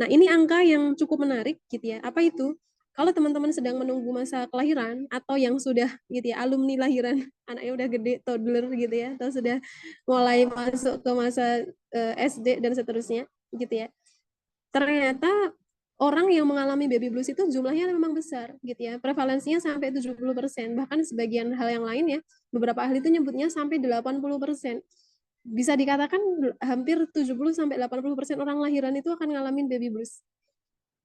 Nah, ini angka yang cukup menarik gitu ya. Apa itu? Kalau teman-teman sedang menunggu masa kelahiran atau yang sudah gitu ya, alumni lahiran, anaknya udah gede, toddler gitu ya, atau sudah mulai masuk ke masa SD dan seterusnya gitu ya. Ternyata orang yang mengalami baby blues itu jumlahnya memang besar gitu ya. Prevalensinya sampai 70%, bahkan sebagian hal yang lain ya, beberapa ahli itu nyebutnya sampai 80%. Bisa dikatakan hampir 70-80% orang lahiran itu akan ngalamin baby blues.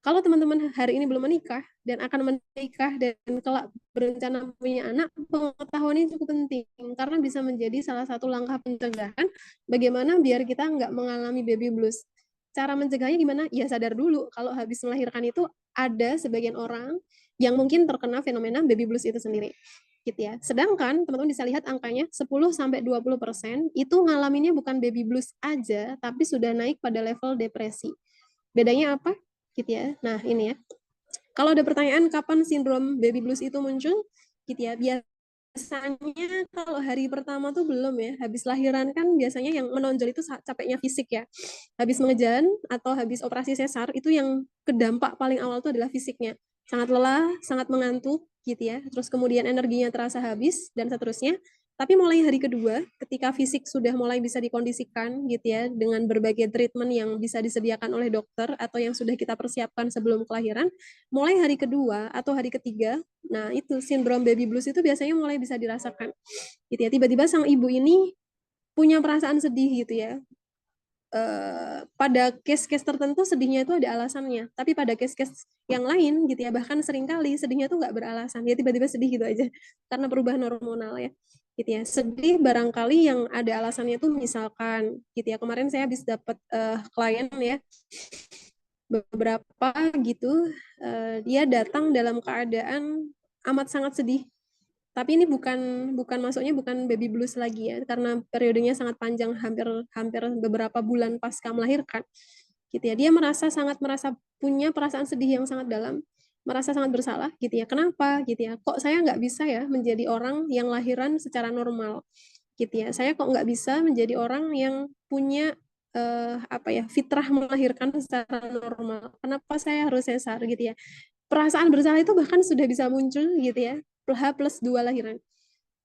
Kalau teman-teman hari ini belum menikah dan akan menikah dan kelak berencana punya anak, pengetahuan ini cukup penting karena bisa menjadi salah satu langkah pencegahan bagaimana biar kita nggak mengalami baby blues. Cara mencegahnya gimana? Ya sadar dulu kalau habis melahirkan itu ada sebagian orang yang mungkin terkena fenomena baby blues itu sendiri. Gitu ya. Sedangkan teman-teman bisa lihat angkanya 10-20% itu ngalaminnya bukan baby blues aja, tapi sudah naik pada level depresi. Bedanya apa? Gitu ya. Nah, ini ya. Kalau ada pertanyaan kapan sindrom baby blues itu muncul, gitu ya. Biasanya kalau hari pertama tuh belum ya. Habis lahiran kan biasanya yang menonjol itu capeknya fisik ya. Habis mengejan atau habis operasi sesar itu yang kedampak paling awal itu adalah fisiknya. Sangat lelah, sangat mengantuk gitu ya. Terus kemudian energinya terasa habis dan seterusnya. Tapi mulai hari kedua, ketika fisik sudah mulai bisa dikondisikan gitu ya, dengan berbagai treatment yang bisa disediakan oleh dokter atau yang sudah kita persiapkan sebelum kelahiran, mulai hari kedua atau hari ketiga, nah itu sindrom baby blues itu biasanya mulai bisa dirasakan. Gitu ya, tiba-tiba sang ibu ini punya perasaan sedih gitu ya. Pada case-case tertentu sedihnya itu ada alasannya, tapi pada case-case yang lain gitu ya, bahkan seringkali sedihnya itu nggak beralasan, ya tiba-tiba sedih gitu aja karena perubahan hormonal ya. Gitu ya. Sedih barangkali yang ada alasannya tuh misalkan gitu ya, kemarin saya habis dapat klien ya, beberapa gitu dia datang dalam keadaan amat sangat sedih Tapi ini bukan masuknya bukan baby blues lagi ya, karena periodenya sangat panjang, hampir hampir beberapa bulan pasca melahirkan. Gitu ya. Dia sangat merasa punya perasaan sedih yang sangat dalam, merasa sangat bersalah gitu ya. Kenapa gitu ya? Kok saya nggak bisa ya menjadi orang yang lahiran secara normal gitu ya. Saya kok nggak bisa menjadi orang yang punya apa ya, fitrah melahirkan secara normal. Kenapa saya harus sesar gitu ya? Perasaan bersalah itu bahkan sudah bisa muncul gitu ya. H+2 lahiran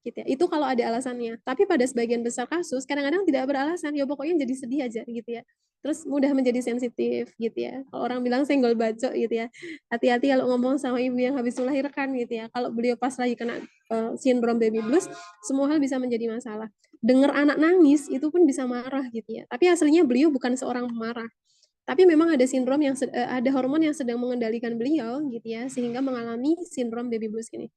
gitu ya. Itu kalau ada alasannya. Tapi pada sebagian besar kasus kadang-kadang tidak beralasan, ya pokoknya jadi sedih aja gitu ya. Terus mudah menjadi sensitif gitu ya. Kalau orang bilang senggol bacok gitu ya. Hati-hati kalau ngomong sama ibu yang habis melahirkan gitu ya. Kalau beliau pas lagi kena sindrom baby blues, semua hal bisa menjadi masalah. Dengar anak nangis itu pun bisa marah gitu ya. Tapi aslinya beliau bukan seorang pemarah. Tapi memang ada sindrom yang ada hormon yang sedang mengendalikan beliau gitu ya, sehingga mengalami sindrom baby blues ini.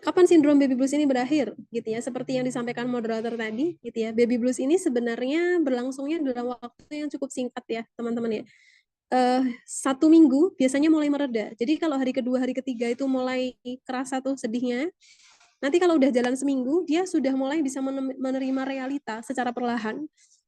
Kapan sindrom baby blues ini berakhir gitu ya, seperti yang disampaikan moderator tadi gitu ya. Baby blues ini sebenarnya berlangsungnya dalam waktu yang cukup singkat ya teman-teman ya. 1 minggu biasanya mulai mereda. Jadi kalau hari kedua, hari ketiga itu mulai kerasa tuh sedihnya. Nanti kalau udah jalan seminggu, dia sudah mulai bisa menerima realita secara perlahan.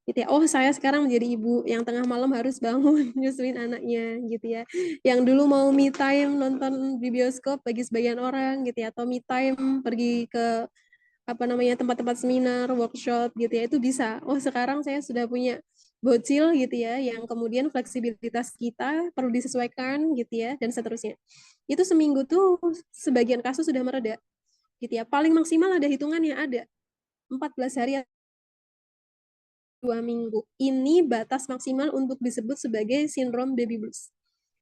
Gitu ya. Oh, saya sekarang menjadi ibu yang tengah malam harus bangun nyusuin anaknya gitu ya. Yang dulu mau me time nonton di bioskop bagi sebagian orang gitu ya, atau me time pergi ke apa namanya tempat-tempat seminar, workshop gitu ya, itu bisa. Oh, sekarang saya sudah punya bocil gitu ya, yang kemudian fleksibilitas kita perlu disesuaikan gitu ya, dan seterusnya. Itu seminggu tuh sebagian kasus sudah mereda gitu ya. Paling maksimal ada hitungannya, ada 14 hari 2 minggu. Ini batas maksimal untuk disebut sebagai sindrom baby blues.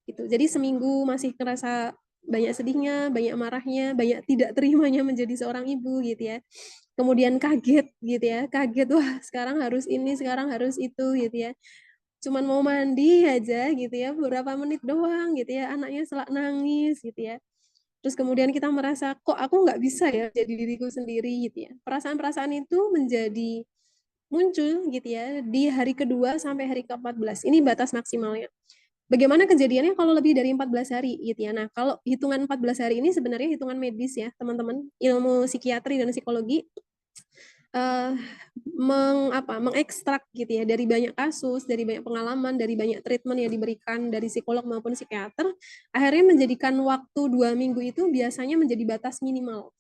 Gitu. Jadi seminggu masih kerasa banyak sedihnya, banyak marahnya, banyak tidak terimanya menjadi seorang ibu gitu ya. Kemudian kaget gitu ya, kaget wah sekarang harus ini, sekarang harus itu gitu ya. Cuman mau mandi aja gitu ya, beberapa menit doang gitu ya, anaknya selak nangis gitu ya. Terus kemudian kita merasa kok aku nggak bisa ya jadi diriku sendiri gitu ya. Perasaan-perasaan itu menjadi muncul gitu ya di hari kedua sampai hari ke-14. Ini batas maksimalnya. Bagaimana kejadiannya kalau lebih dari 14 hari gitu ya. Nah, kalau hitungan 14 hari ini sebenarnya hitungan medis ya, teman-teman. Ilmu psikiatri dan psikologi eh mengekstrak gitu ya dari banyak kasus, dari banyak pengalaman, dari banyak treatment yang diberikan dari psikolog maupun psikiater, akhirnya menjadikan waktu 2 minggu itu biasanya menjadi batas minimal.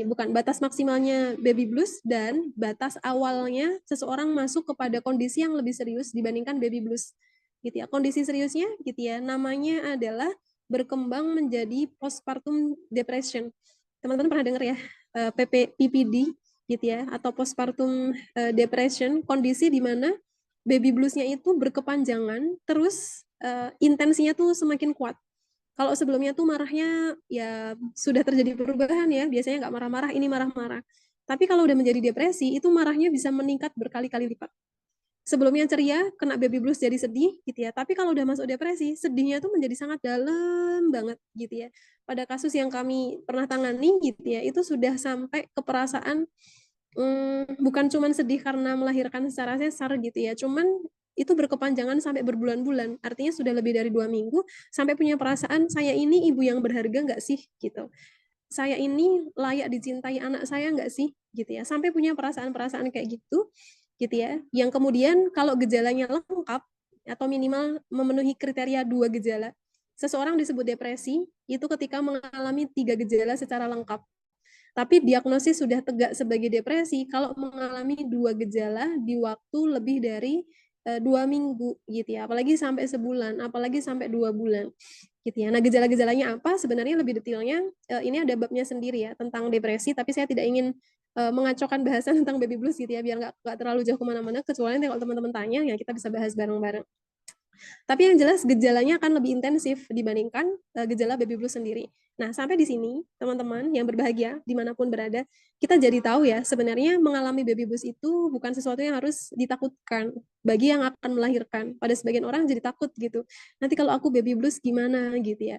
Bukan batas maksimalnya baby blues dan batas awalnya seseorang masuk kepada kondisi yang lebih serius dibandingkan baby blues. Gitu ya. Kondisi seriusnya gitu ya, namanya adalah berkembang menjadi postpartum depression. Teman-teman pernah dengar ya, PPD gitu ya, atau postpartum depression, kondisi di mana baby bluesnya itu berkepanjangan, terus intensinya tuh semakin kuat. Kalau sebelumnya tuh marahnya ya sudah terjadi perubahan ya, biasanya nggak marah-marah, ini marah-marah. Tapi kalau udah menjadi depresi, itu marahnya bisa meningkat berkali-kali lipat. Sebelumnya ceria, kena baby blues jadi sedih gitu ya. Tapi kalau udah masuk depresi, sedihnya tuh menjadi sangat dalam banget gitu ya. Pada kasus yang kami pernah tangani gitu ya, itu sudah sampai ke perasaan bukan cuman sedih karena melahirkan secara sesar gitu ya, cuman itu berkepanjangan sampai berbulan-bulan. Artinya sudah lebih dari 2 minggu sampai punya perasaan saya ini ibu yang berharga nggak sih gitu. Saya ini layak dicintai anak saya nggak sih gitu ya. Sampai punya perasaan-perasaan kayak gitu ya. Yang kemudian kalau gejalanya lengkap atau minimal memenuhi kriteria 2 gejala, seseorang disebut depresi itu ketika mengalami 3 gejala secara lengkap. Tapi diagnosis sudah tegak sebagai depresi kalau mengalami 2 gejala di waktu lebih dari 2 minggu gitu ya, apalagi sampai sebulan, apalagi sampai 2 bulan gitu ya. Nah, gejala-gejalanya apa? Sebenarnya lebih detailnya ini ada babnya sendiri ya tentang depresi, tapi saya tidak ingin mengacaukan bahasan tentang baby blues gitu ya, biar nggak terlalu jauh kemana-mana. Kecuali nanti kalau teman-teman tanya, ya kita bisa bahas bareng-bareng. Tapi yang jelas gejalanya akan lebih intensif dibandingkan gejala baby blues sendiri. Nah, sampai di sini, teman-teman yang berbahagia, dimanapun berada, kita jadi tahu ya, sebenarnya mengalami baby blues itu bukan sesuatu yang harus ditakutkan bagi yang akan melahirkan. Pada sebagian orang jadi takut gitu. Nanti kalau aku baby blues gimana gitu ya.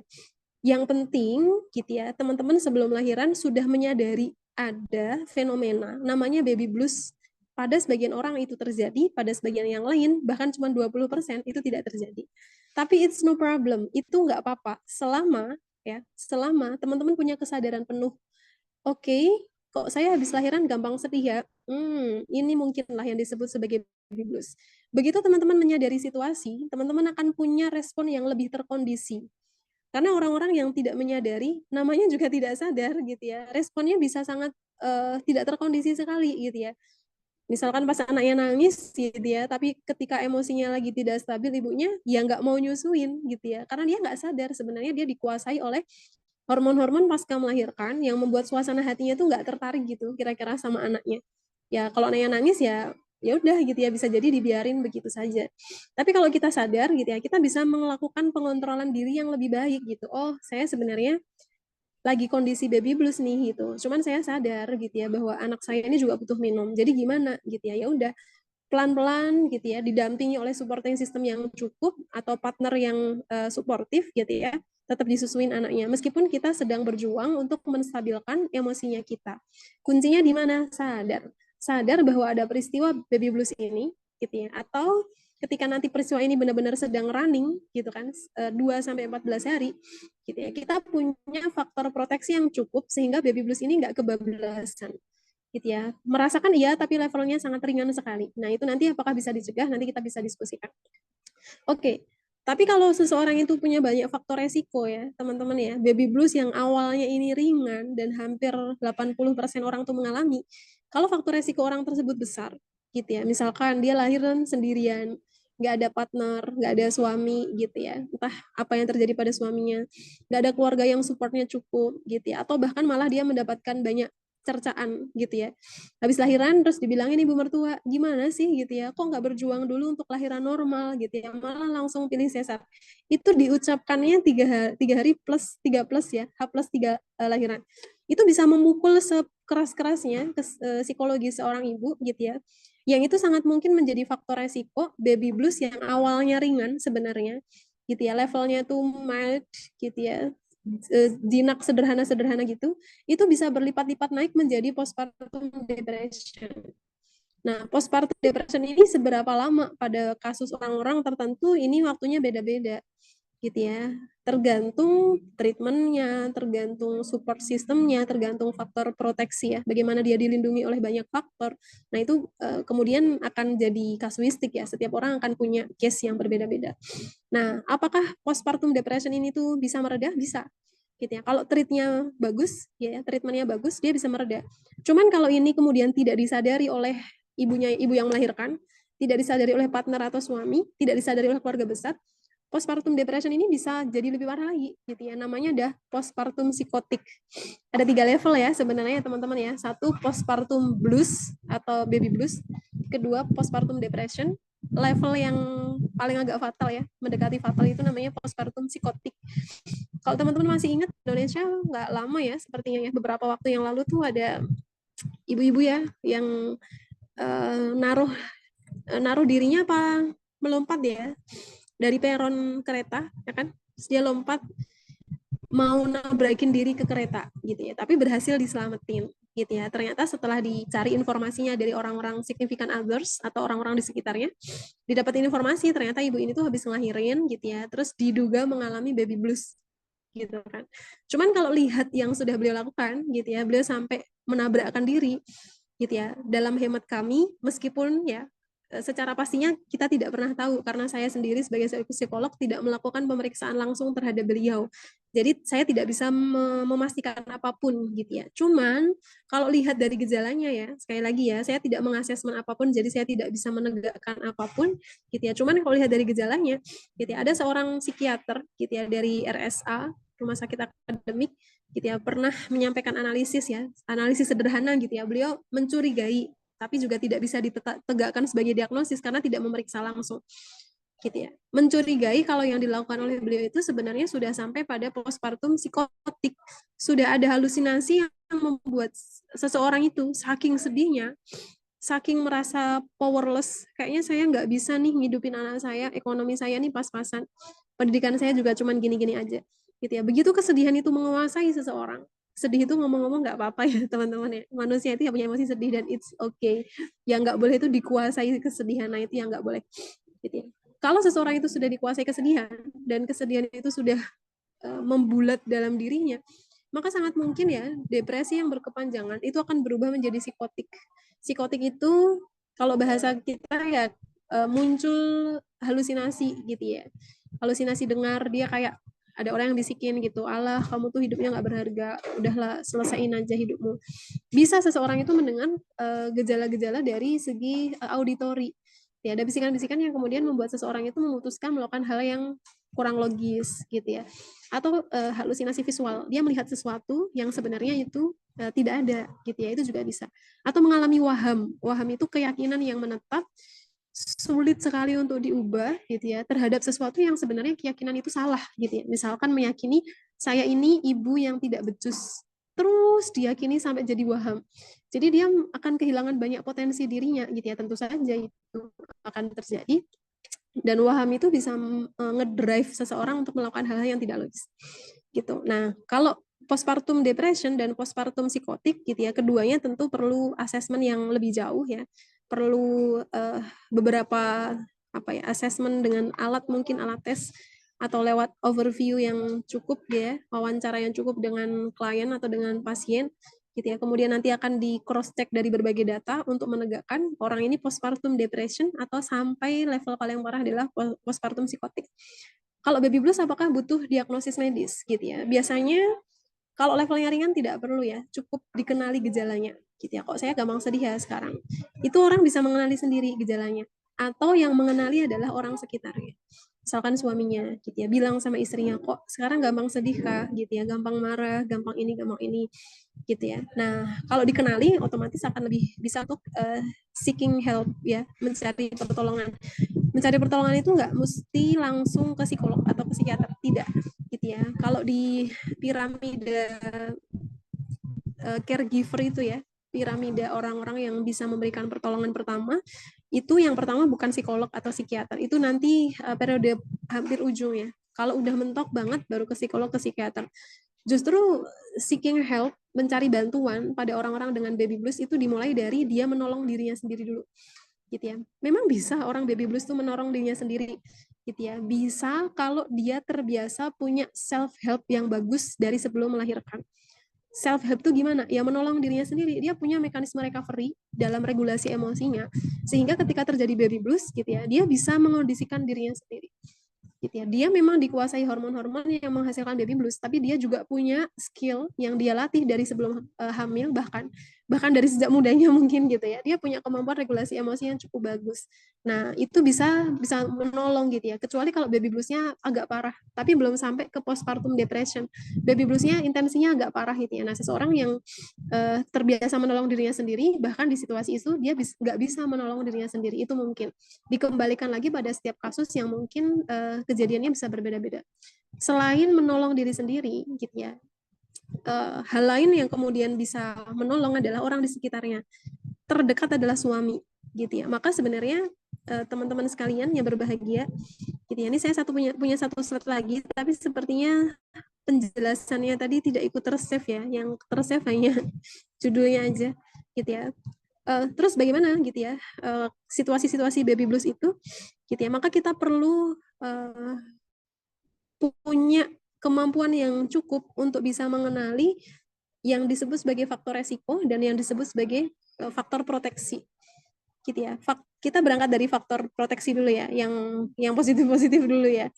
Yang penting gitu ya, teman-teman sebelum lahiran sudah menyadari ada fenomena namanya baby blues. Pada sebagian orang itu terjadi, pada sebagian yang lain bahkan cuma 20% itu tidak terjadi. Tapi it's no problem, itu nggak apa-apa selama teman-teman punya kesadaran penuh Oke, kok saya habis lahiran gampang sedih ya? Ini mungkinlah yang disebut sebagai baby blues. Begitu teman-teman menyadari situasi, teman-teman akan punya respon yang lebih terkondisi. Karena orang-orang yang tidak menyadari, namanya juga tidak sadar gitu ya, responnya bisa sangat tidak terkondisi sekali gitu ya. Misalkan pas anaknya nangis gitu ya, tapi ketika emosinya lagi tidak stabil ibunya, ya nggak mau nyusuin gitu ya, karena dia nggak sadar sebenarnya dia dikuasai oleh hormon-hormon pasca melahirkan yang membuat suasana hatinya tuh nggak tertarik gitu kira-kira sama anaknya. Ya kalau anaknya nangis ya ya udah gitu ya, bisa jadi dibiarin begitu saja. Tapi kalau kita sadar gitu ya, kita bisa melakukan pengontrolan diri yang lebih baik gitu. Oh, saya sebenarnya lagi kondisi baby blues nih gitu. Cuman saya sadar gitu ya bahwa anak saya ini juga butuh minum. Jadi gimana gitu ya? Ya udah pelan-pelan gitu ya, didampingi oleh supporting system yang cukup atau partner yang suportif gitu ya, tetap disusuin anaknya. Meskipun kita sedang berjuang untuk menstabilkan emosinya kita. Kuncinya di mana? Sadar. Sadar bahwa ada peristiwa baby blues ini gitu ya. Atau ketika nanti peristiwa ini benar-benar sedang running gitu kan, 2 sampai 14 hari gitu ya. Kita punya faktor proteksi yang cukup sehingga baby blues ini nggak kebablasan gitu ya. Merasakan iya, tapi levelnya sangat ringan sekali. Nah, itu nanti apakah bisa dicegah, nanti kita bisa diskusikan. Oke, tapi kalau seseorang itu punya banyak faktor resiko ya, teman-teman ya, baby blues yang awalnya ini ringan dan hampir 80% orang tuh mengalami, kalau faktor resiko orang tersebut besar, gitu ya, misalkan dia lahiran sendirian, nggak ada partner, nggak ada suami gitu ya, entah apa yang terjadi pada suaminya, nggak ada keluarga yang supportnya cukup gitu ya, atau bahkan malah dia mendapatkan banyak cercaan gitu ya. Habis lahiran terus dibilangin ibu mertua, gimana sih gitu ya, kok nggak berjuang dulu untuk lahiran normal gitu ya, malah langsung pilih sesar. Itu diucapkannya 3 hari plus 3 plus ya, H plus 3 lahiran. Itu bisa memukul sekeras-kerasnya ke psikologi seorang ibu gitu ya. Yang itu sangat mungkin menjadi faktor resiko baby blues yang awalnya ringan sebenarnya gitu ya, levelnya tuh mild gitu ya, jinak sederhana-sederhana gitu, itu bisa berlipat-lipat naik menjadi postpartum depression. Nah, postpartum depression ini seberapa lama pada kasus orang-orang tertentu ini waktunya beda-beda gitu ya. Tergantung treatmentnya, tergantung support sistemnya, tergantung faktor proteksi ya. Bagaimana dia dilindungi oleh banyak faktor. Nah, itu kemudian akan jadi kasuistik ya. Setiap orang akan punya case yang berbeda-beda. Nah, apakah postpartum depression ini tuh bisa mereda? Bisa gitu ya. Kalau treatnya bagus, ya treatmentnya bagus, dia bisa mereda. Cuman kalau ini kemudian tidak disadari oleh ibu yang melahirkan, tidak disadari oleh partner atau suami, tidak disadari oleh keluarga besar, postpartum depression ini bisa jadi lebih parah lagi gitu ya. Namanya ada postpartum psikotik. Ada 3 level ya sebenarnya teman-teman ya. Satu postpartum blues atau baby blues, kedua postpartum depression, level yang paling agak fatal ya, mendekati fatal itu namanya postpartum psikotik. Kalau teman-teman masih ingat, Indonesia nggak lama ya, sepertinya ya, beberapa waktu yang lalu tuh ada ibu-ibu ya yang naruh naruh dirinya apa melompat ya dari peron kereta, ya kan? Terus dia lompat mau nabrakin diri ke kereta gitu ya, tapi berhasil diselamatin gitu ya. Ternyata setelah dicari informasinya dari orang-orang significant others atau orang-orang di sekitarnya, didapat informasi ternyata ibu ini tuh habis ngelahirin gitu ya, terus diduga mengalami baby blues gitu kan. Cuman kalau lihat yang sudah beliau lakukan gitu ya, beliau sampai menabrakkan diri gitu ya. Dalam hemat kami, meskipun ya secara pastinya kita tidak pernah tahu karena saya sendiri sebagai psikolog tidak melakukan pemeriksaan langsung terhadap beliau. Jadi saya tidak bisa memastikan apapun gitu ya. Cuman kalau lihat dari gejalanya ya, sekali lagi ya, saya tidak mengasesmen apapun, jadi saya tidak bisa menegakkan apapun gitu ya. Cuman kalau lihat dari gejalanya gitu ya, ada seorang psikiater gitu ya dari RSA, Rumah Sakit Akademik gitu ya, pernah menyampaikan analisis sederhana gitu ya. Beliau mencurigai tapi juga tidak bisa ditegakkan sebagai diagnosis karena tidak memeriksa langsung gitu ya. Mencurigai kalau yang dilakukan oleh beliau itu sebenarnya sudah sampai pada postpartum psikotik, sudah ada halusinasi yang membuat seseorang itu saking sedihnya, saking merasa powerless, kayaknya saya nggak bisa nih ngidupin anak saya, ekonomi saya nih pas-pasan, pendidikan saya juga cuman gini-gini aja gitu ya. Begitu kesedihan itu menguasai seseorang, sedih itu ngomong-ngomong nggak apa-apa ya teman-teman ya, manusia itu punya emosi sedih dan it's okay, yang nggak boleh itu dikuasai kesedihan, nah itu yang nggak boleh gitu ya. Kalau seseorang itu sudah dikuasai kesedihan dan kesedihan itu sudah membulat dalam dirinya, maka sangat mungkin ya depresi yang berkepanjangan itu akan berubah menjadi psikotik. Psikotik itu kalau bahasa kita ya muncul halusinasi gitu ya. Halusinasi dengar, dia kayak ada orang yang bisikin gitu, Allah kamu tuh hidupnya nggak berharga, udahlah selesaiin aja hidupmu. Bisa seseorang itu mendengar gejala-gejala dari segi auditori. Ya, ada bisikan-bisikan yang kemudian membuat seseorang itu memutuskan melakukan hal yang kurang logis gitu ya. Atau halusinasi visual, dia melihat sesuatu yang sebenarnya itu tidak ada gitu ya, itu juga bisa. Atau mengalami waham. Waham itu keyakinan yang menetap sulit sekali untuk diubah gitu ya terhadap sesuatu yang sebenarnya keyakinan itu salah gitu ya. Misalkan meyakini saya ini ibu yang tidak becus, terus diyakini sampai jadi waham. Jadi dia akan kehilangan banyak potensi dirinya gitu ya. Tentu saja itu akan terjadi dan waham itu bisa ngedrive seseorang untuk melakukan hal-hal yang tidak logis gitu. Nah, kalau postpartum depression dan postpartum psikotik gitu ya, keduanya tentu perlu asesmen yang lebih jauh ya, perlu beberapa apa ya asesmen dengan alat, mungkin alat tes atau lewat overview yang cukup ya, wawancara yang cukup dengan klien atau dengan pasien gitu ya. Kemudian nanti akan di cross check dari berbagai data untuk menegakkan orang ini postpartum depression atau sampai level paling parah adalah postpartum psikotik. Kalau baby blues apakah butuh diagnosis medis gitu ya? Biasanya kalau levelnya ringan tidak perlu ya, cukup dikenali gejalanya gitu ya. Kok saya gampang sedih ya sekarang. Itu orang bisa mengenali sendiri gejalanya. Atau yang mengenali adalah orang sekitarnya. Misalkan suaminya gitu ya, bilang sama istrinya, kok sekarang gampang sedih kak gitu ya, gampang marah, gampang ini gitu ya. Nah, kalau dikenali otomatis akan lebih bisa untuk seeking help ya, mencari pertolongan. Mencari pertolongan itu nggak mesti langsung ke psikolog atau ke psikiater, tidak gitu ya. Kalau di piramida caregiver itu ya, piramida orang-orang yang bisa memberikan pertolongan pertama, itu yang pertama bukan psikolog atau psikiater, itu nanti periode hampir ujung ya. Kalau udah mentok banget baru ke psikolog, ke psikiater. Justru seeking help, mencari bantuan pada orang-orang dengan baby blues itu dimulai dari dia menolong dirinya sendiri dulu. Gitu ya. Memang bisa orang baby blues itu menolong dirinya sendiri. Gitu ya. Bisa kalau dia terbiasa punya self help yang bagus dari sebelum melahirkan. Self help itu gimana? Ya menolong dirinya sendiri. Dia punya mekanisme recovery dalam regulasi emosinya sehingga ketika terjadi baby blues gitu ya, dia bisa mengondisikan dirinya sendiri. Gitu ya. Dia memang dikuasai hormon-hormon yang menghasilkan baby blues, tapi dia juga punya skill yang dia latih dari sebelum hamil, bahkan dari sejak mudanya mungkin gitu ya. Dia punya kemampuan regulasi emosi yang cukup bagus. Nah, itu bisa menolong gitu ya. Kecuali kalau baby bluesnya agak parah, tapi belum sampai ke postpartum depression. Baby bluesnya intensinya agak parah gitu ya. Nah, seseorang yang terbiasa menolong dirinya sendiri, bahkan di situasi itu dia nggak bisa menolong dirinya sendiri, itu mungkin dikembalikan lagi pada setiap kasus yang mungkin kejadiannya bisa berbeda-beda. Selain menolong diri sendiri, gitu ya, hal lain yang kemudian bisa menolong adalah orang di sekitarnya. Terdekat adalah suami, gitu ya. Maka sebenarnya teman-teman sekalian yang berbahagia, gitu ya. Ini saya punya satu slide lagi, tapi sepertinya penjelasannya tadi tidak ikut tersave ya. Yang tersave hanya judulnya aja, gitu ya. Terus bagaimana gitu ya situasi-situasi baby blues itu gitu ya, maka kita perlu punya kemampuan yang cukup untuk bisa mengenali yang disebut sebagai faktor resiko dan yang disebut sebagai faktor proteksi gitu ya. Kita berangkat dari faktor proteksi dulu ya, yang positif-positif dulu ya.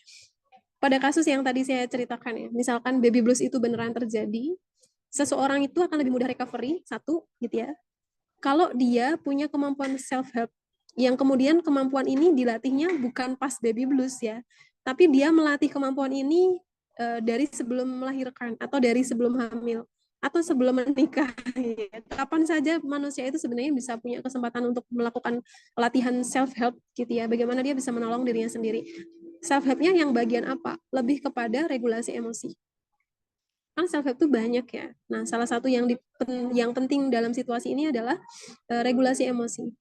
Pada kasus yang tadi saya ceritakan ya, misalkan baby blues itu beneran terjadi, seseorang itu akan lebih mudah recovery, satu gitu ya, kalau dia punya kemampuan self help yang kemudian kemampuan ini dilatihnya bukan pas baby blues ya, tapi dia melatih kemampuan ini dari sebelum melahirkan atau dari sebelum hamil atau sebelum menikah. Kapan saja manusia itu sebenarnya bisa punya kesempatan untuk melakukan latihan self help gitu ya, bagaimana dia bisa menolong dirinya sendiri. Self helpnya yang bagian apa? Lebih kepada regulasi emosi. Kan self help itu banyak ya. Nah, salah satu yang penting dalam situasi ini adalah regulasi emosi.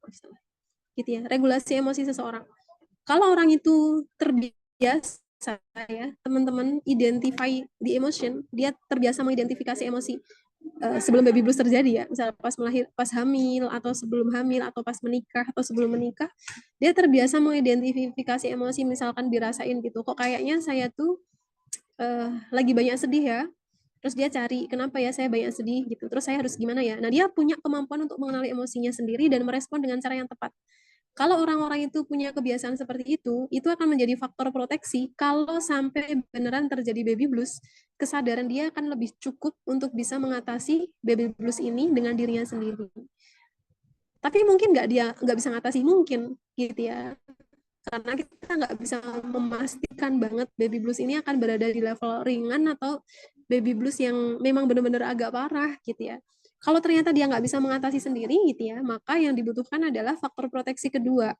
Gitu ya, regulasi emosi seseorang. Kalau orang itu terbiasa ya, teman-teman identify the emotion, dia terbiasa mengidentifikasi emosi sebelum baby blues terjadi ya, misalnya pas hamil atau sebelum hamil atau pas menikah atau sebelum menikah, dia terbiasa mengidentifikasi emosi, misalkan dirasain gitu, kok kayaknya saya tuh lagi banyak sedih ya, Terus dia cari, kenapa ya saya banyak sedih gitu. Terus saya harus gimana ya? Nah, dia punya kemampuan untuk mengenali emosinya sendiri dan merespon dengan cara yang tepat. Kalau orang-orang itu punya kebiasaan seperti itu akan menjadi faktor proteksi. Kalau sampai beneran terjadi baby blues, kesadaran dia akan lebih cukup untuk bisa mengatasi baby blues ini dengan dirinya sendiri. Tapi mungkin dia nggak bisa ngatasi, mungkin gitu ya, karena kita nggak bisa memastikan banget baby blues ini akan berada di level ringan atau baby blues yang memang benar-benar agak parah gitu ya. Kalau ternyata dia nggak bisa mengatasi sendiri gitu ya, maka yang dibutuhkan adalah faktor proteksi kedua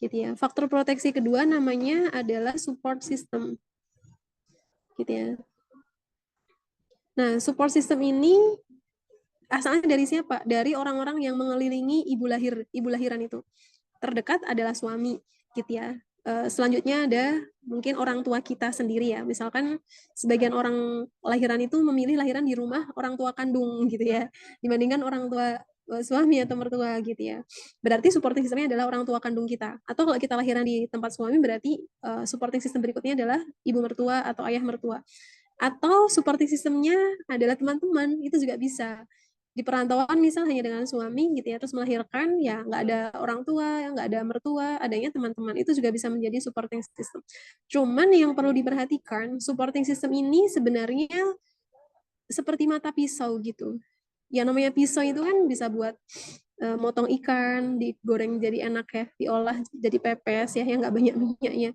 gitu ya. Faktor proteksi kedua namanya adalah support system gitu ya. Nah, support system ini asalnya dari siapa? Dari orang-orang yang mengelilingi ibu lahiran itu. Terdekat adalah suami gitu ya. Selanjutnya ada mungkin orang tua kita sendiri ya. Misalkan sebagian orang lahiran itu memilih lahiran di rumah orang tua kandung gitu ya, dibandingkan orang tua suami atau mertua gitu ya. Berarti supporting sistemnya adalah orang tua kandung kita. Atau kalau kita lahiran di tempat suami berarti supporting sistem berikutnya adalah ibu mertua atau ayah mertua. Atau supporting sistemnya adalah teman-teman, itu juga bisa di perantauan misal hanya dengan suami gitu ya, terus melahirkan ya nggak ada orang tua, nggak ada mertua, adanya teman-teman, itu juga bisa menjadi supporting system. Cuman yang perlu diperhatikan, supporting system ini sebenarnya seperti mata pisau gitu. Yang namanya pisau itu kan bisa buat motong ikan, digoreng jadi enak ya, diolah jadi pepes ya, yang nggak banyak minyaknya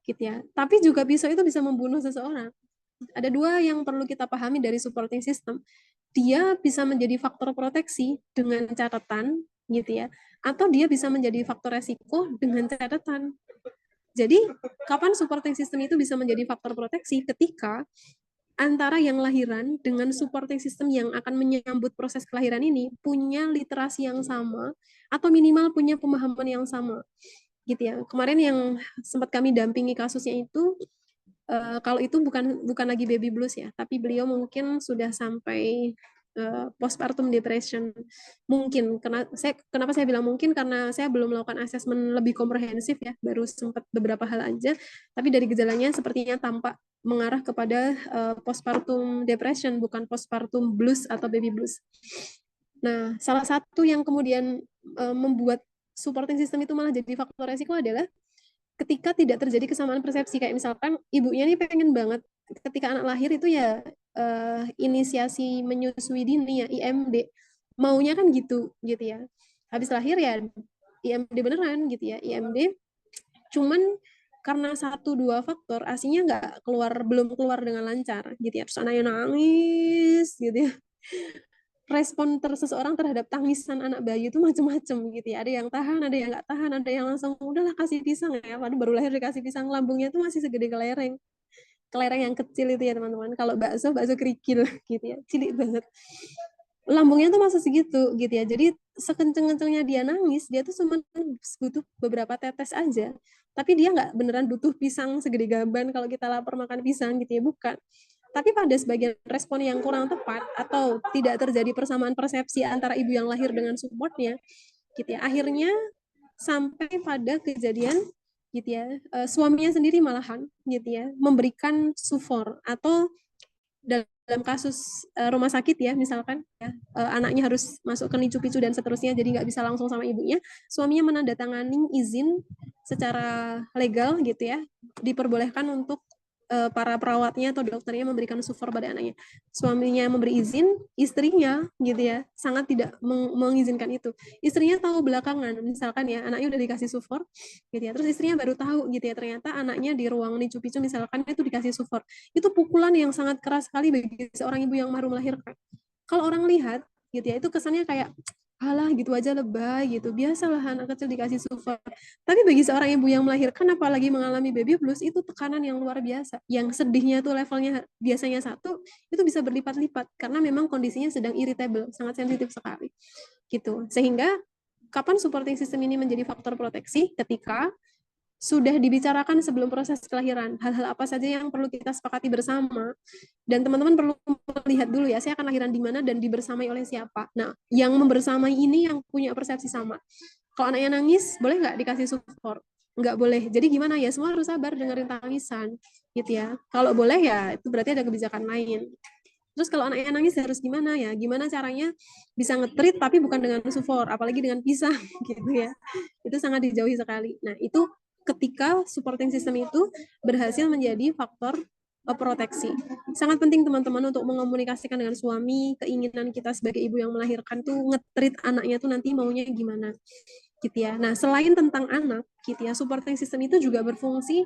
gitu ya. Tapi juga pisau itu bisa membunuh seseorang. Ada dua yang perlu kita pahami dari supporting system. Dia bisa menjadi faktor proteksi dengan catatan gitu ya, atau dia bisa menjadi faktor resiko dengan catatan. Jadi kapan supporting system itu bisa menjadi faktor proteksi? Ketika antara yang lahiran dengan supporting system yang akan menyambut proses kelahiran ini punya literasi yang sama atau minimal punya pemahaman yang sama gitu ya. Kemarin yang sempat kami dampingi kasusnya itu kalau itu bukan lagi baby blues ya, tapi beliau mungkin sudah sampai postpartum depression. Mungkin kenapa saya bilang mungkin, karena saya belum melakukan asesmen lebih komprehensif ya, baru sempat beberapa hal aja, tapi dari gejalanya sepertinya tampak mengarah kepada postpartum depression, bukan postpartum blues atau baby blues. Nah, salah satu yang kemudian membuat supporting system itu malah jadi faktor resiko adalah ketika tidak terjadi kesamaan persepsi. Kayak misalkan ibunya nih pengen banget ketika anak lahir itu ya inisiasi menyusui dini ya, IMD, maunya kan gitu gitu ya, habis lahir ya IMD beneran gitu ya, IMD, cuman karena satu dua faktor asinya belum keluar dengan lancar gitu ya, terus anaknya nangis gitu ya. Respon seseorang terhadap tangisan anak bayi itu macam-macam gitu ya. Ada yang tahan, ada yang nggak tahan, ada yang langsung udahlah kasih pisang ya. Waduh, baru lahir dikasih pisang, lambungnya itu masih segede kelereng. Kelereng yang kecil itu ya teman-teman. Kalau bakso kerikil gitu ya, cilik banget. Lambungnya tuh masih segitu gitu ya. Jadi sekenceng-kencengnya dia nangis, dia tuh cuma butuh beberapa tetes aja. Tapi dia nggak beneran butuh pisang segede gaban kalau kita lapar makan pisang gitu ya, bukan. Tapi pada sebagian respon yang kurang tepat atau tidak terjadi persamaan persepsi antara ibu yang lahir dengan supportnya, gitu ya, akhirnya sampai pada kejadian gitu ya, suaminya sendiri malahan gitu ya memberikan sufor, atau dalam kasus rumah sakit ya, misalkan ya, anaknya harus masuk ke nicu-picu dan seterusnya, jadi nggak bisa langsung sama ibunya, suaminya menandatangani izin secara legal gitu ya, diperbolehkan untuk para perawatnya atau dokternya memberikan sufor pada anaknya. Suaminya memberi izin, istrinya gitu ya sangat tidak mengizinkan itu. Istrinya tahu belakangan, misalkan ya anaknya udah dikasih sufor gitu ya, terus istrinya baru tahu gitu ya ternyata anaknya di ruang nicu-picu misalkan itu dikasih sufor. Itu pukulan yang sangat keras sekali bagi seorang ibu yang baru melahirkan. Kalau orang lihat gitu ya, itu kesannya kayak alah gitu aja lebay gitu, biasalah anak kecil dikasih support. Tapi bagi seorang ibu yang melahirkan apalagi mengalami baby blues, itu tekanan yang luar biasa. Yang sedihnya tuh levelnya biasanya satu, itu bisa berlipat-lipat karena memang kondisinya sedang irritable, sangat sensitif sekali gitu. Sehingga kapan supporting system ini menjadi faktor proteksi? Ketika sudah dibicarakan sebelum proses kelahiran, hal-hal apa saja yang perlu kita sepakati bersama, dan teman-teman perlu melihat dulu ya, saya akan lahiran di mana dan dibersamai oleh siapa. Nah, yang membersamai ini yang punya persepsi sama. Kalau anaknya nangis, boleh nggak dikasih support? Nggak boleh. Jadi gimana ya, semua harus sabar dengerin tangisan, gitu ya. Kalau boleh ya, itu berarti ada kebijakan lain. Terus kalau anaknya nangis harus gimana ya? Gimana caranya bisa nge-treat tapi bukan dengan sufor, apalagi dengan pisah gitu ya. Itu sangat dijauhi sekali. Nah, itu ketika supporting system itu berhasil menjadi faktor proteksi. Sangat penting teman-teman untuk mengomunikasikan dengan suami, keinginan kita sebagai ibu yang melahirkan tuh nge-treat anaknya tuh nanti maunya gimana gitu ya. Nah, selain tentang anak gitu ya, supporting system itu juga berfungsi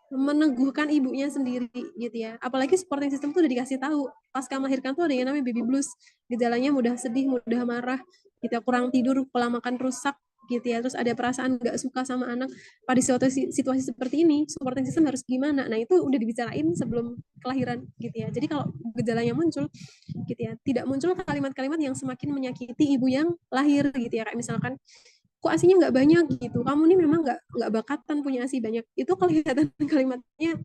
meneguhkan ibunya sendiri gitu ya. Apalagi supporting system tuh udah dikasih tahu pasca melahirkan tuh ada yang namanya baby blues. Gejalanya mudah sedih, mudah marah, gitu ya, kurang tidur, pola makan rusak gitu ya. Terus ada perasaan nggak suka sama anak. Pada situasi seperti ini, supporting system harus gimana? Nah, itu udah dibicarain sebelum kelahiran gitu ya. Jadi kalau gejalanya muncul gitu ya, tidak muncul kalimat-kalimat yang semakin menyakiti ibu yang lahir gitu ya. Kayak misalkan kok asinya nggak banyak gitu, kamu nih memang nggak bakatan punya asi banyak, itu kelihatan kalimatnya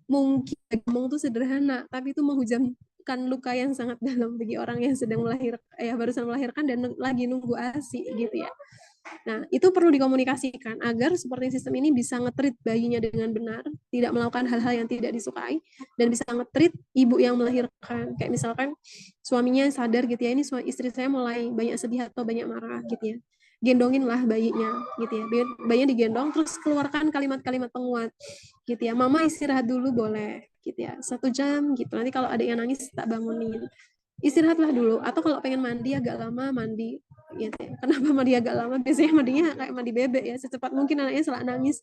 mungkin ngomong tuh sederhana tapi itu menghujamkan luka yang sangat dalam bagi orang yang sedang barusan melahirkan dan lagi nunggu asi gitu ya. Nah, itu perlu dikomunikasikan agar supporting system ini bisa nge-treat bayinya dengan benar, tidak melakukan hal-hal yang tidak disukai, dan bisa nge-treat ibu yang melahirkan. Kayak misalkan suaminya sadar gitu ya, ini istri saya mulai banyak sedih atau banyak marah gitu ya. Gendongin lah bayinya gitu ya. Bayinya digendong, terus keluarkan kalimat-kalimat penguat gitu ya. Mama istirahat dulu boleh gitu ya. 1 jam gitu. Nanti kalau ada yang nangis tak bangunin. Istirahatlah dulu. Atau kalau pengen mandi agak lama mandi gitu ya. Kenapa mandi agak lama? Biasanya mandinya kayak mandi bebek ya, secepat mungkin anaknya setelah nangis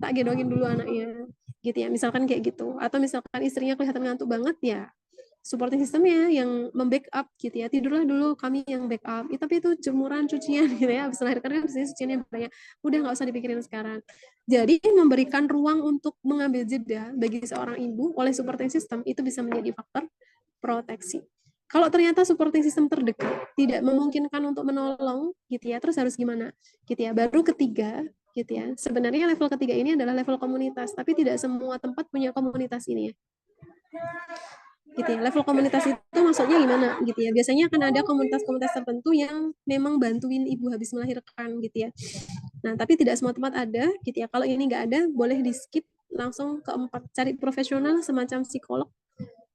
tak gendongin dulu anaknya gitu ya, misalkan kayak gitu. Atau misalkan istrinya kelihatan ngantuk banget ya, supporting systemnya yang membackup gitu ya, tidurlah dulu kami yang backup. Tapi itu jemuran cucian gitu ya, habis melahirkan kan biasanya cuciannya banyak, udah nggak usah dipikirin sekarang. Jadi memberikan ruang untuk mengambil jeda bagi seorang ibu oleh supporting system itu bisa menjadi faktor proteksi. Kalau ternyata supporting system terdekat tidak memungkinkan untuk menolong gitu ya, terus harus gimana gitu ya. Baru ketiga gitu ya. Sebenarnya level ketiga ini adalah level komunitas, tapi tidak semua tempat punya komunitas ini ya. Gitu ya. Level komunitas itu maksudnya gimana gitu ya. Biasanya akan ada komunitas-komunitas tertentu yang memang bantuin ibu habis melahirkan gitu ya. Nah, tapi tidak semua tempat ada gitu ya. Kalau ini nggak ada, boleh di skip langsung ke 4, cari profesional semacam psikolog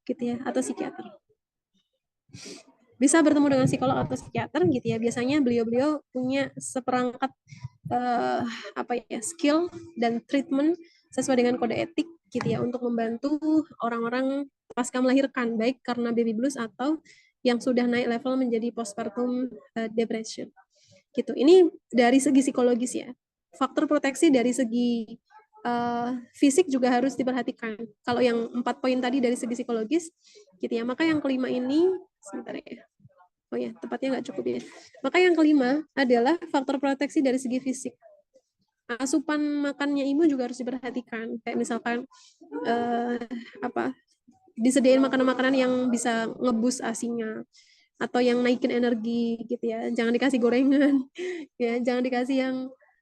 gitu ya atau psikiater. Bisa bertemu dengan psikolog atau psikiater gitu ya. Biasanya beliau-beliau punya seperangkat skill dan treatment sesuai dengan kode etik gitu ya untuk membantu orang-orang pasca melahirkan, baik karena baby blues atau yang sudah naik level menjadi postpartum depression. Gitu. Ini dari segi psikologis ya. Faktor proteksi dari segi fisik juga harus diperhatikan. Kalau yang 4 poin tadi dari segi psikologis, gitu ya. Maka yang kelima ini, sebentar ya. Oh ya, tepatnya nggak cukup ya. Maka yang kelima adalah faktor proteksi dari segi fisik. Asupan makannya ibu juga harus diperhatikan. Kayak misalkan disediain makanan-makanan yang bisa ngebus asinya atau yang naikin energi gitu ya. Jangan dikasih gorengan, ya. Jangan dikasih yang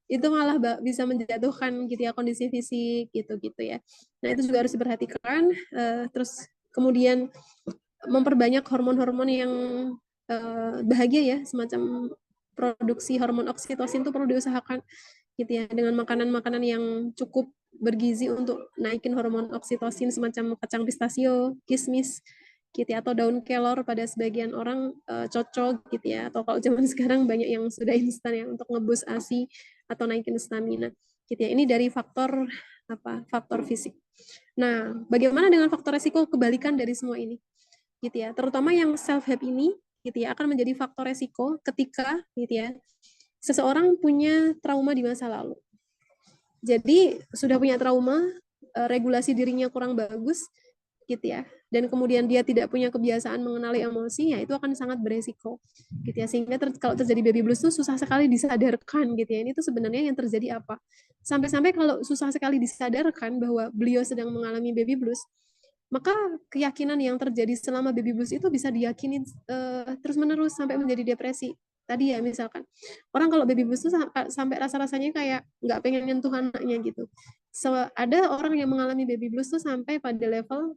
itu malah bisa menjatuhkan gitu ya kondisi fisik gitu ya. Nah, itu juga harus diperhatikan. Terus kemudian memperbanyak hormon-hormon yang bahagia ya, semacam produksi hormon oksitosin itu perlu diusahakan gitu ya, dengan makanan-makanan yang cukup bergizi untuk naikin hormon oksitosin semacam kacang pistachio, kismis gitu ya, atau daun kelor pada sebagian orang cocok gitu ya, atau kalau zaman sekarang banyak yang sudah instan ya untuk ngebus ASI atau naikin stamina gitu ya. Ini dari faktor faktor fisik. Nah, bagaimana dengan faktor resiko kebalikan dari semua ini? Gitu ya. Terutama yang self help ini gitu ya akan menjadi faktor resiko ketika gitu ya seseorang punya trauma di masa lalu. Jadi sudah punya trauma, regulasi dirinya kurang bagus gitu ya. Dan kemudian dia tidak punya kebiasaan mengenali emosi, ya itu akan sangat beresiko gitu ya. Sehingga kalau terjadi baby blues itu susah sekali disadarkan gitu ya. Ini tuh sebenarnya yang terjadi apa? Sampai-sampai kalau susah sekali disadarkan bahwa beliau sedang mengalami baby blues, maka keyakinan yang terjadi selama baby blues itu bisa diyakini terus-menerus sampai menjadi depresi. Tadi ya misalkan, orang kalau baby blues itu sampai rasa-rasanya kayak nggak pengen nyentuh anaknya gitu. Ada orang yang mengalami baby blues tuh sampai pada level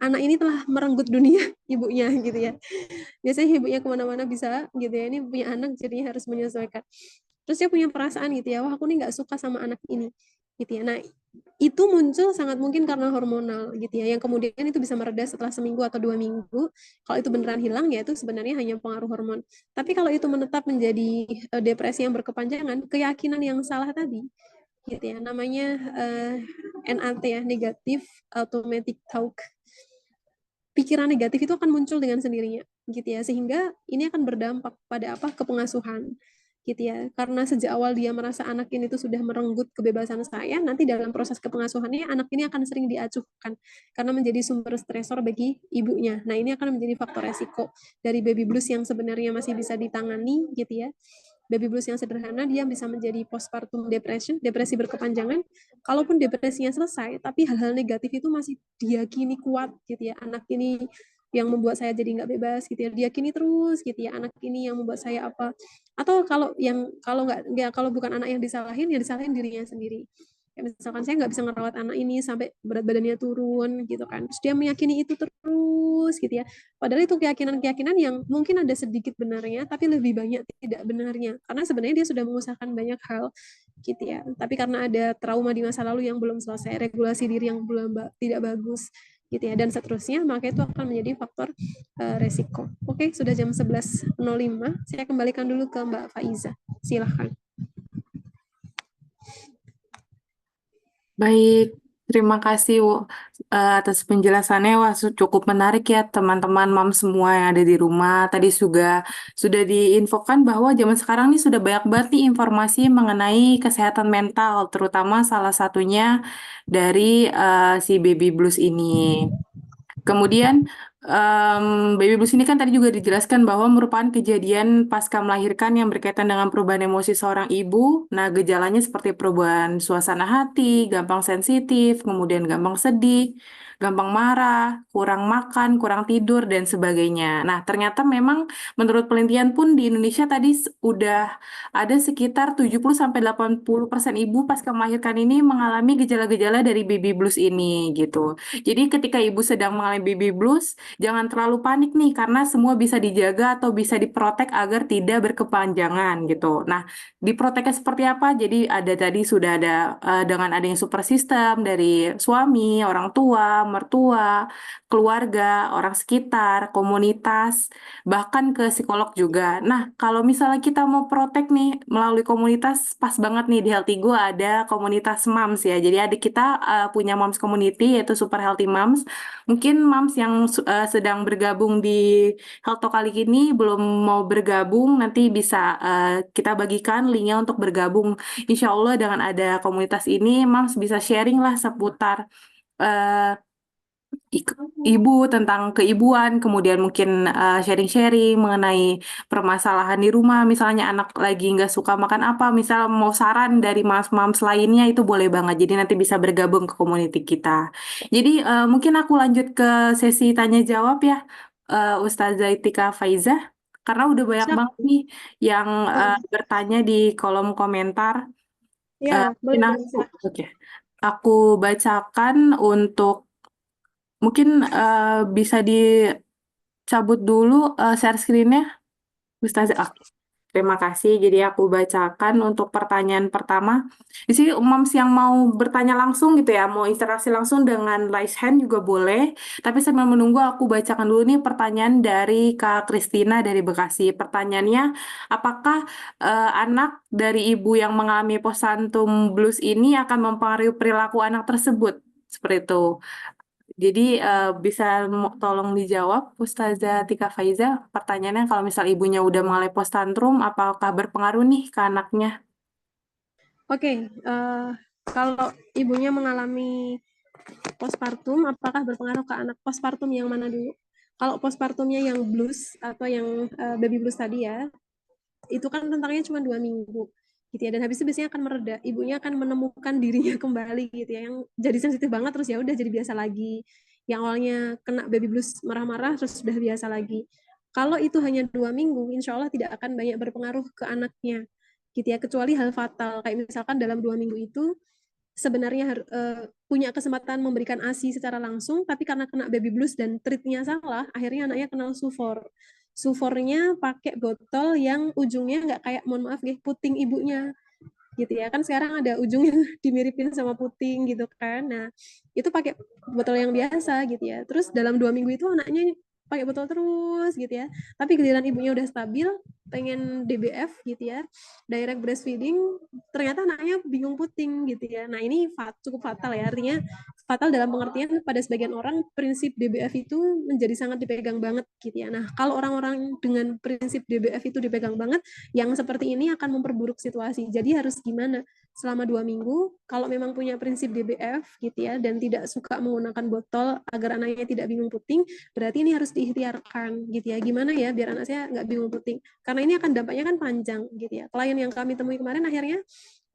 anak ini telah merenggut dunia ibunya gitu ya. Biasanya ibunya kemana-mana bisa gitu ya, ini punya anak jadinya harus menyesuaikan. Terus dia punya perasaan gitu ya, wah aku nih nggak suka sama anak ini gitu ya. Nah, itu muncul sangat mungkin karena hormonal gitu ya, yang kemudian itu bisa mereda setelah seminggu atau 2 minggu. Kalau itu beneran hilang ya itu sebenarnya hanya pengaruh hormon. Tapi kalau itu menetap menjadi depresi yang berkepanjangan, keyakinan yang salah tadi gitu ya, namanya NAT ya, negatif automatic talk. Pikiran negatif itu akan muncul dengan sendirinya gitu ya, sehingga ini akan berdampak pada apa, ke pengasuhan gitu ya, karena sejak awal dia merasa anak ini tuh sudah merenggut kebebasan saya, nanti dalam proses kepengasuhannya anak ini akan sering diacuhkan karena menjadi sumber stresor bagi ibunya. Nah, ini akan menjadi faktor resiko dari baby blues yang sebenarnya masih bisa ditangani gitu ya. Baby blues yang sederhana dia bisa menjadi postpartum depression, depresi berkepanjangan. Kalaupun depresinya selesai, tapi hal-hal negatif itu masih diyakini kuat gitu ya. Anak ini yang membuat saya jadi nggak bebas gitu ya. Diyakini terus gitu ya. Anak ini yang membuat saya apa? Atau kalau bukan anak yang disalahin, ya disalahin dirinya sendiri. Kayak misalkan saya nggak bisa ngerawat anak ini sampai berat badannya turun gitu kan. Terus dia meyakini itu terus gitu ya. Padahal itu keyakinan-keyakinan yang mungkin ada sedikit benarnya, tapi lebih banyak tidak benarnya. Karena sebenarnya dia sudah mengusahakan banyak hal gitu ya. Tapi karena ada trauma di masa lalu yang belum selesai, regulasi diri yang belum tidak bagus gitu ya, dan seterusnya, maka itu akan menjadi faktor resiko. Oke, sudah jam 11.05. Saya kembalikan dulu ke Mbak Faiza. Silahkan. Baik, terima kasih atas penjelasannya. Wah, cukup menarik ya teman-teman mam semua yang ada di rumah. Tadi sudah diinfokan bahwa zaman sekarang ini sudah banyak banget nih informasi mengenai kesehatan mental, terutama salah satunya dari si baby blues ini. Kemudian baby blues ini kan tadi juga dijelaskan bahwa merupakan kejadian pasca melahirkan yang berkaitan dengan perubahan emosi seorang ibu. Nah, gejalanya seperti perubahan suasana hati, gampang sensitif, kemudian gampang sedih, gampang marah, kurang makan, kurang tidur, dan sebagainya. Nah, ternyata memang menurut penelitian pun di Indonesia tadi udah ada sekitar 70-80% ibu pasca melahirkan ini mengalami gejala-gejala dari baby blues ini gitu. Jadi ketika ibu sedang mengalami baby blues, jangan terlalu panik nih karena semua bisa dijaga atau bisa diprotek agar tidak berkepanjangan gitu. Nah, diproteknya seperti apa? Jadi ada tadi sudah ada dengan adanya support system dari suami, orang tua, mertua, keluarga, orang sekitar, komunitas, bahkan ke psikolog juga. Nah, kalau misalnya kita mau protek nih melalui komunitas, pas banget nih di Healthy Go ada komunitas moms ya. Jadi adik kita punya moms community yaitu Super Healthy Moms. Mungkin moms yang sedang bergabung di Health Talk kali ini belum mau bergabung, nanti bisa kita bagikan linknya untuk bergabung. Insya Allah dengan ada komunitas ini, moms bisa sharing lah seputar eh, ibu tentang keibuan, kemudian mungkin sharing-sharing mengenai permasalahan di rumah, misalnya anak lagi nggak suka makan apa, misal mau saran dari moms-moms lainnya itu boleh banget. Jadi nanti bisa bergabung ke community kita. Jadi mungkin aku lanjut ke sesi tanya jawab ya, Ustazah Itika Faiza, karena udah banyak Siap. banget nih yang bertanya di kolom komentar. Ya, Mungkin boleh aku, silakan. oke. Aku bacakan untuk mungkin bisa dicabut dulu share screen-nya, Ustazah. Oke. Terima kasih. Jadi aku bacakan untuk pertanyaan pertama. Di sini moms yang mau bertanya langsung gitu ya, mau interaksi langsung dengan raise hand juga boleh. Tapi sambil menunggu aku bacakan dulu nih pertanyaan dari Kak Kristina dari Bekasi. Pertanyaannya, apakah anak dari ibu yang mengalami postpartum blues ini akan mempengaruhi perilaku anak tersebut? Seperti itu. Jadi bisa tolong dijawab Ustazah Tika Faiza, pertanyaannya kalau misal ibunya udah mengalami post tantrum, apakah berpengaruh nih ke anaknya? Oke, kalau ibunya mengalami postpartum, apakah berpengaruh ke anak? Postpartum yang mana dulu? Kalau postpartumnya yang blues atau yang baby blues tadi ya, itu kan rentangnya cuma 2 minggu gitu ya, dan habis itu biasanya akan mereda, ibunya akan menemukan dirinya kembali gitu ya, yang jadi sensitif banget terus ya udah jadi biasa lagi, yang awalnya kena baby blues marah-marah terus sudah biasa lagi. Kalau itu hanya 2 minggu, insya Allah tidak akan banyak berpengaruh ke anaknya gitu ya, kecuali hal fatal kayak misalkan dalam 2 minggu itu sebenarnya punya kesempatan memberikan ASI secara langsung, tapi karena kena baby blues dan treatnya salah, akhirnya anaknya kena sufor. Sufornya pakai botol yang ujungnya nggak kayak, mohon maaf puting ibunya gitu ya. Kan sekarang ada ujung yang dimiripin sama puting gitu kan. Nah, itu pakai botol yang biasa gitu ya. Terus dalam 2 minggu itu anaknya pakai botol terus gitu ya. Tapi giliran ibunya udah stabil, pengen DBF gitu ya, direct breastfeeding, ternyata anaknya bingung puting gitu ya. Nah, ini cukup fatal ya. Artinya fatal dalam pengertian pada sebagian orang prinsip DBF itu menjadi sangat dipegang banget gitu ya. Nah, kalau orang-orang dengan prinsip DBF itu dipegang banget, yang seperti ini akan memperburuk situasi. Jadi harus gimana? Selama 2 minggu, kalau memang punya prinsip DBF gitu ya, dan tidak suka menggunakan botol agar anaknya tidak bingung puting, berarti ini harus diikhtiarkan gitu ya. Gimana ya biar anak saya nggak bingung puting? Karena ini akan dampaknya kan panjang gitu ya. Klien yang kami temui kemarin akhirnya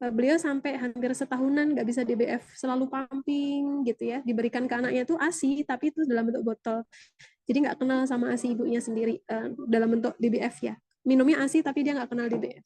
beliau sampai hampir setahunan nggak bisa DBF, selalu pumping gitu ya, diberikan ke anaknya itu ASI tapi itu dalam bentuk botol, jadi nggak kenal sama ASI ibunya sendiri dalam bentuk DBF ya, minumnya ASI tapi dia nggak kenal DBF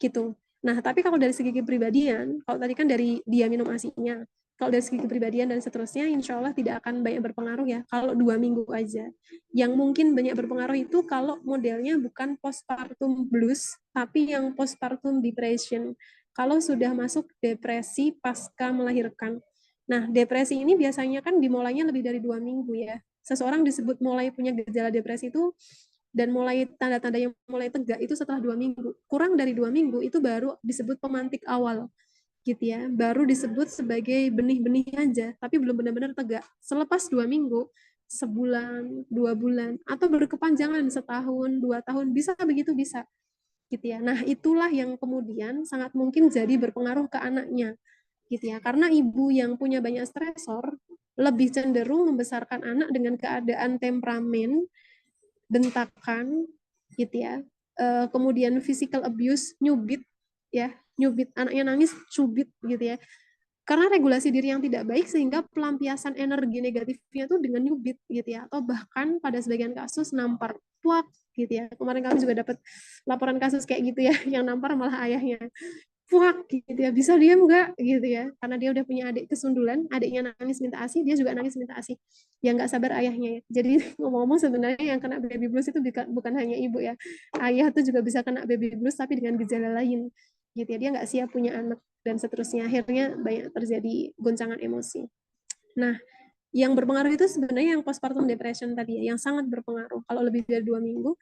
gitu. Nah, tapi kalau dari segi kepribadian, kalau tadi kan dari dia minum ASI-nya, kalau dari segi kepribadian dan seterusnya, insya Allah tidak akan banyak berpengaruh ya, kalau 2 minggu aja. Yang mungkin banyak berpengaruh itu kalau modelnya bukan postpartum blues, tapi yang postpartum depression. Kalau sudah masuk depresi pasca melahirkan. Nah, depresi ini biasanya kan dimulainya lebih dari 2 minggu ya. Seseorang disebut mulai punya gejala depresi itu dan mulai tanda-tanda yang mulai tegak itu setelah 2 minggu. Kurang dari 2 minggu itu baru disebut pemantik awal gitu ya, baru disebut sebagai benih-benih aja, tapi belum benar-benar tegak. Selepas 2 minggu, sebulan, 2 bulan, atau berkepanjangan setahun, 2 tahun, bisa begitu bisa, gitu ya. Nah, itulah yang kemudian sangat mungkin jadi berpengaruh ke anaknya, gitu ya. Karena ibu yang punya banyak stresor lebih cenderung membesarkan anak dengan keadaan temperamen, bentakan, gitu ya. Kemudian physical abuse, nyubit, ya, nyubit anaknya nangis, cubit, gitu ya. Karena regulasi diri yang tidak baik sehingga pelampiasan energi negatifnya tuh dengan nyubit gitu ya, atau bahkan pada sebagian kasus nampar puak gitu ya. Kemarin kami juga dapat laporan kasus kayak gitu ya, yang nampar malah ayahnya. Puak gitu ya, bisa diam nggak gitu ya, karena dia udah punya adik kesundulan, adiknya nangis minta ASI, dia juga nangis minta ASI, yang nggak sabar ayahnya ya. Jadi ngomong-ngomong sebenarnya yang kena baby blues itu bukan hanya ibu ya, ayah tuh juga bisa kena baby blues tapi dengan gejala lain gitu ya, dia nggak siap punya anak dan seterusnya, akhirnya banyak terjadi goncangan emosi. Nah, yang berpengaruh itu sebenarnya yang postpartum depression tadi ya, yang sangat berpengaruh kalau lebih dari 2 minggu.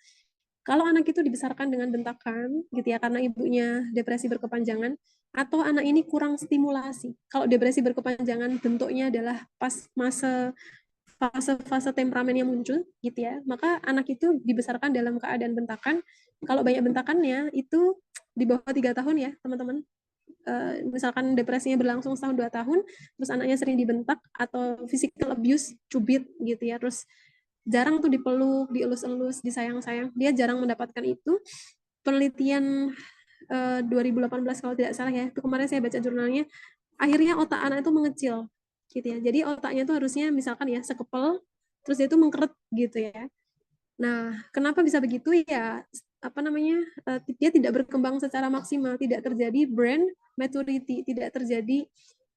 Kalau anak itu dibesarkan dengan bentakan gitu ya, karena ibunya depresi berkepanjangan, atau anak ini kurang stimulasi. Kalau depresi berkepanjangan bentuknya adalah pas fase temperamen yang muncul gitu ya, maka anak itu dibesarkan dalam keadaan bentakan. Kalau banyak bentakannya itu di bawah 3 tahun ya teman-teman. Misalkan depresinya berlangsung setahun 2 tahun, terus anaknya sering dibentak atau physical abuse, cubit gitu ya, terus jarang tuh dipeluk, dielus-elus, disayang-sayang. Dia jarang mendapatkan itu. Penelitian 2018 kalau tidak salah ya, itu kemarin saya baca jurnalnya, akhirnya otak anak itu mengecil gitu ya. Jadi otaknya itu harusnya misalkan ya sekepel, terus dia itu mengkeret gitu ya. Nah, kenapa bisa begitu ya? Apa namanya? Dia tidak berkembang secara maksimal, tidak terjadi brain maturity, tidak terjadi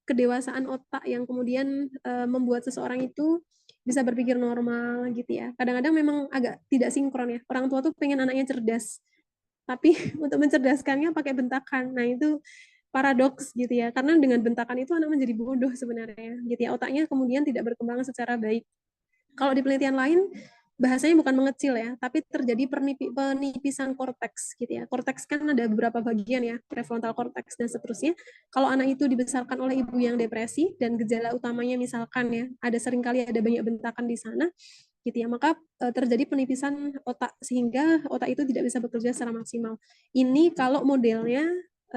kedewasaan otak yang kemudian membuat seseorang itu bisa berpikir normal gitu ya. Kadang-kadang memang agak tidak sinkron ya. Orang tua tuh pengen anaknya cerdas, tapi untuk mencerdaskannya pakai bentakan. Nah, itu paradoks gitu ya. Karena dengan bentakan itu anak menjadi bodoh sebenarnya gitu ya. Otaknya kemudian tidak berkembang secara baik. Kalau di penelitian lain, bahasanya bukan mengecil ya, tapi terjadi penipisan korteks gitu ya. Korteks kan ada beberapa bagian ya, prefrontal korteks dan seterusnya. Kalau anak itu dibesarkan oleh ibu yang depresi dan gejala utamanya misalkan ya, ada seringkali ada banyak bentakan di sana gitu ya, maka terjadi penipisan otak sehingga otak itu tidak bisa bekerja secara maksimal. Ini kalau modelnya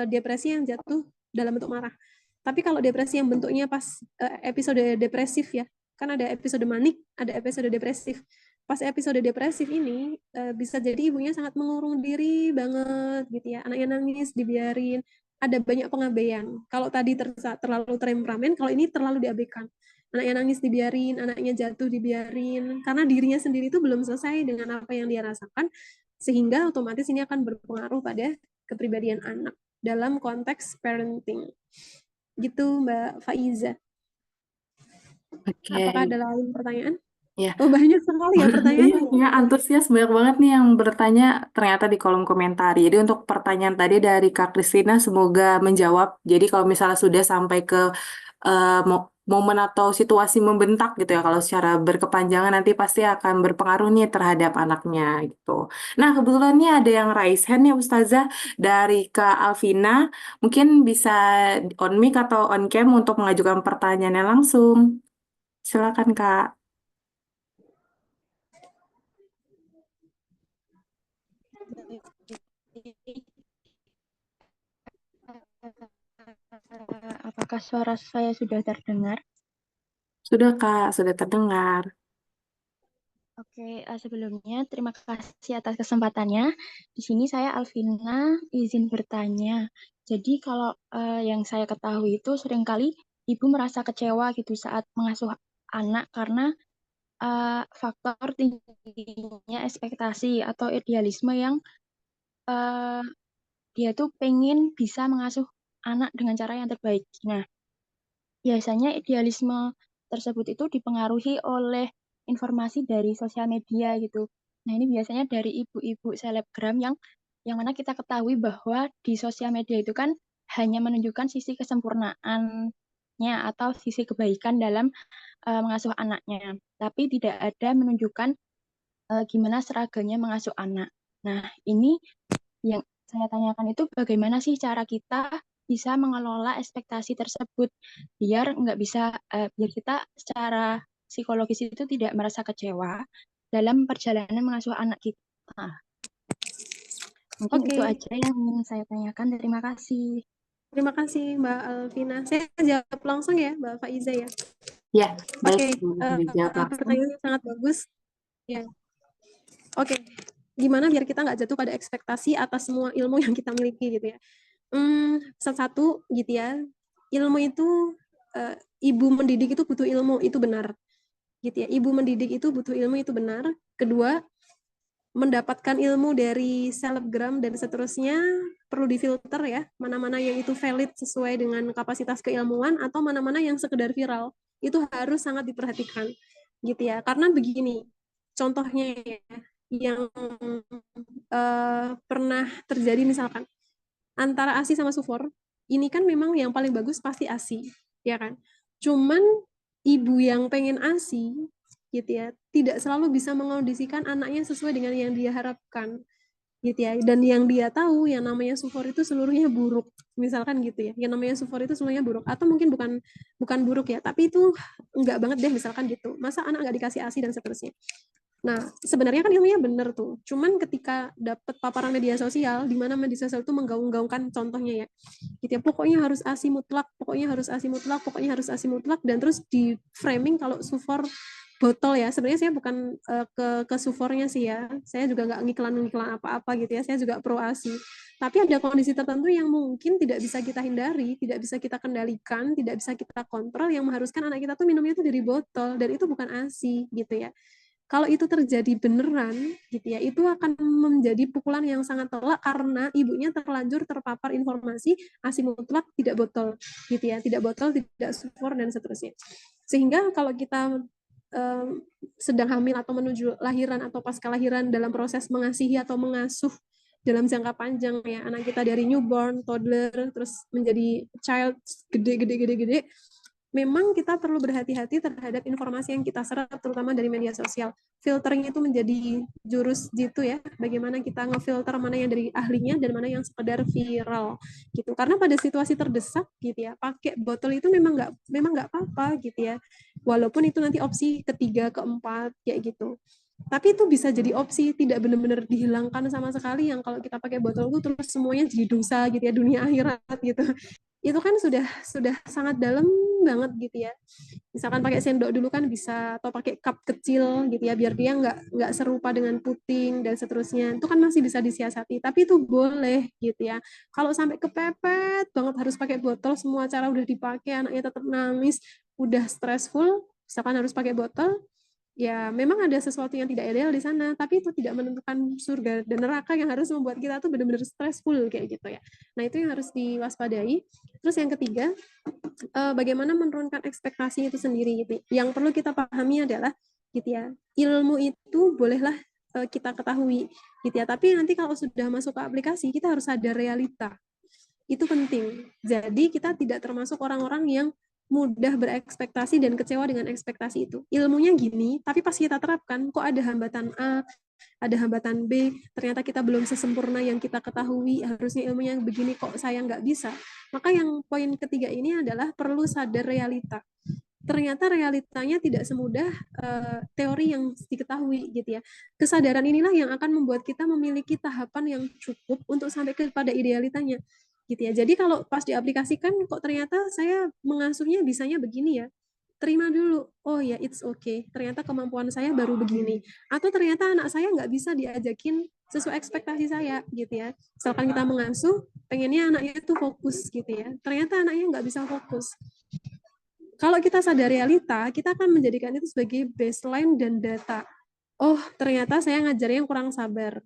depresi yang jatuh dalam bentuk marah. Tapi kalau depresi yang bentuknya pas episode depresif ya, kan ada episode manik, ada episode depresif. Pas episode depresif ini bisa jadi ibunya sangat mengurung diri banget gitu ya, anaknya nangis dibiarin, ada banyak pengabaian. Kalau tadi terlalu temperamen, kalau ini terlalu diabaikan. Anaknya nangis dibiarin, anaknya jatuh dibiarin, karena dirinya sendiri itu belum selesai dengan apa yang dia rasakan, sehingga otomatis ini akan berpengaruh pada kepribadian anak dalam konteks parenting. Gitu Mbak Faiza. Oke. Apakah ada lain pertanyaan? Ya, Oh, banyak sekali ya iya, pertanyaannya. ya, antusias banyak banget nih yang bertanya ternyata di kolom komentar. Jadi untuk pertanyaan tadi dari Kak Kristina semoga menjawab. Jadi kalau misalnya sudah sampai ke momen atau situasi membentak gitu ya, kalau secara berkepanjangan nanti pasti akan berpengaruh nih terhadap anaknya gitu. Nah, kebetulan nih ada yang raise hand ya Ustazah dari Kak Alvina. Mungkin bisa on mic atau on cam untuk mengajukan pertanyaannya langsung. Silakan Kak. Apakah suara saya sudah terdengar? Sudah Kak, sudah terdengar. Oke, sebelumnya terima kasih atas kesempatannya. Di sini saya Alvina izin bertanya. Jadi kalau yang saya ketahui itu seringkali ibu merasa kecewa gitu saat mengasuh anak karena faktor tingginya ekspektasi atau idealisme yang eh, dia tuh pengen bisa mengasuh anak dengan cara yang terbaik. Nah, biasanya idealisme tersebut itu dipengaruhi oleh informasi dari sosial media gitu. Nah, ini biasanya dari ibu-ibu selebgram yang mana kita ketahui bahwa di sosial media itu kan hanya menunjukkan sisi kesempurnaannya atau sisi kebaikan dalam mengasuh anaknya, tapi tidak ada menunjukkan gimana seragamnya mengasuh anak. Nah, ini yang saya tanyakan itu bagaimana sih cara kita bisa mengelola ekspektasi tersebut biar kita secara psikologis itu tidak merasa kecewa dalam perjalanan mengasuh anak kita. Mungkin itu Oke, aja yang ingin saya tanyakan. Terima kasih. terima kasih Mbak Alvina. Saya jawab langsung ya, Mbak Faiza ya. Ya, baik. Oke, Dijawab langsung. pertanyaannya sangat bagus. Ya, oke. Gimana biar kita nggak jatuh pada ekspektasi atas semua ilmu yang kita miliki gitu ya. Satu gitu ya. Ilmu itu ibu mendidik itu butuh ilmu, itu benar. Gitu ya. Ibu mendidik itu butuh ilmu, itu benar. Kedua, mendapatkan ilmu dari selebgram dan seterusnya perlu difilter ya, mana-mana yang itu valid sesuai dengan kapasitas keilmuan atau mana-mana yang sekedar viral. Itu harus sangat diperhatikan gitu ya. Karena begini, contohnya ya, yang pernah terjadi misalkan antara ASI sama sufor, ini kan memang yang paling bagus pasti ASI, ya kan? Cuman ibu yang pengen ASI gitu ya, tidak selalu bisa mengondisikan anaknya sesuai dengan yang dia harapkan gitu ya. Dan yang dia tahu yang namanya sufor itu seluruhnya buruk. Misalkan gitu ya. Yang namanya sufor itu seluruhnya buruk atau mungkin bukan bukan buruk ya, tapi itu enggak banget deh misalkan gitu. Masa anak enggak dikasih ASI dan seterusnya. Nah, sebenarnya kan ilmunya benar tuh. Cuman ketika dapat paparan media sosial, di mana media sosial itu menggaung-gaungkan contohnya ya. Gitu ya, pokoknya harus ASI mutlak, pokoknya harus ASI mutlak, pokoknya harus ASI mutlak, dan terus di framing kalau sufor botol ya. Sebenarnya saya bukan ke sufornya sih ya. Saya juga nggak ngiklan-ngiklan apa-apa gitu ya. Saya juga pro ASI. Tapi ada kondisi tertentu yang mungkin tidak bisa kita hindari, tidak bisa kita kendalikan, tidak bisa kita kontrol, yang mengharuskan anak kita tuh minumnya tuh dari botol, dan itu bukan ASI gitu ya. Kalau itu terjadi beneran gitu ya, itu akan menjadi pukulan yang sangat telak karena ibunya terlanjur terpapar informasi ASI mutlak tidak botol gitu ya, tidak botol, tidak sufor dan seterusnya. Sehingga kalau kita sedang hamil atau menuju lahiran atau pasca lahiran dalam proses mengasihi atau mengasuh dalam jangka panjang ya, anak kita dari newborn, toddler, terus menjadi child gede, memang kita perlu berhati-hati terhadap informasi yang kita serap, terutama dari media sosial. Filtering itu menjadi jurus gitu ya, bagaimana kita ngefilter mana yang dari ahlinya dan mana yang sekedar viral gitu. Karena pada situasi terdesak gitu ya, pakai botol itu memang nggak apa-apa gitu ya. Walaupun itu nanti opsi ketiga, keempat kayak gitu. Tapi itu bisa jadi opsi, tidak benar-benar dihilangkan sama sekali yang kalau kita pakai botol itu terus semuanya jadi dosa gitu ya, dunia akhirat gitu. Itu kan sudah sangat dalam banget gitu ya. Misalkan pakai sendok dulu kan bisa, atau pakai cup kecil gitu ya, biar dia nggak serupa dengan puting dan seterusnya. Itu kan masih bisa disiasati, tapi itu boleh gitu ya. Kalau sampai kepepet banget harus pakai botol, semua cara udah dipakai, anaknya tetap nangis, udah stressful, misalkan harus pakai botol, ya memang ada sesuatu yang tidak ideal di sana, tapi itu tidak menentukan surga dan neraka yang harus membuat kita tuh benar-benar stressful kayak gitu ya. Nah, itu yang harus diwaspadai. Terus yang ketiga, bagaimana menurunkan ekspektasi itu sendiri gitu. Yang perlu kita pahami adalah gitu ya. Ilmu itu bolehlah kita ketahui gitu ya, tapi nanti kalau sudah masuk ke aplikasi kita harus sadar realita. Itu penting. Jadi kita tidak termasuk orang-orang yang mudah berekspektasi dan kecewa dengan ekspektasi itu. Ilmunya gini, tapi pas kita terapkan kok ada hambatan A, ada hambatan B, ternyata kita belum sesempurna yang kita ketahui, harusnya ilmunya begini kok saya nggak bisa. Maka yang poin ketiga ini adalah perlu sadar realita. Ternyata realitanya tidak semudah teori yang diketahui gitu ya. Kesadaran inilah yang akan membuat kita memiliki tahapan yang cukup untuk sampai kepada idealitanya gitu ya. Jadi kalau pas diaplikasikan kok ternyata saya mengasuhnya bisanya begini ya. Terima dulu, oh ya it's okay, ternyata kemampuan saya baru begini. Atau ternyata anak saya nggak bisa diajakin sesuai ekspektasi saya gitu ya. Misalkan kita mengasuh, pengennya anaknya itu fokus gitu ya. Ternyata anaknya nggak bisa fokus. Kalau kita sadar realita, kita akan menjadikan itu sebagai baseline dan data. Oh, ternyata saya ngajarnya yang kurang sabar.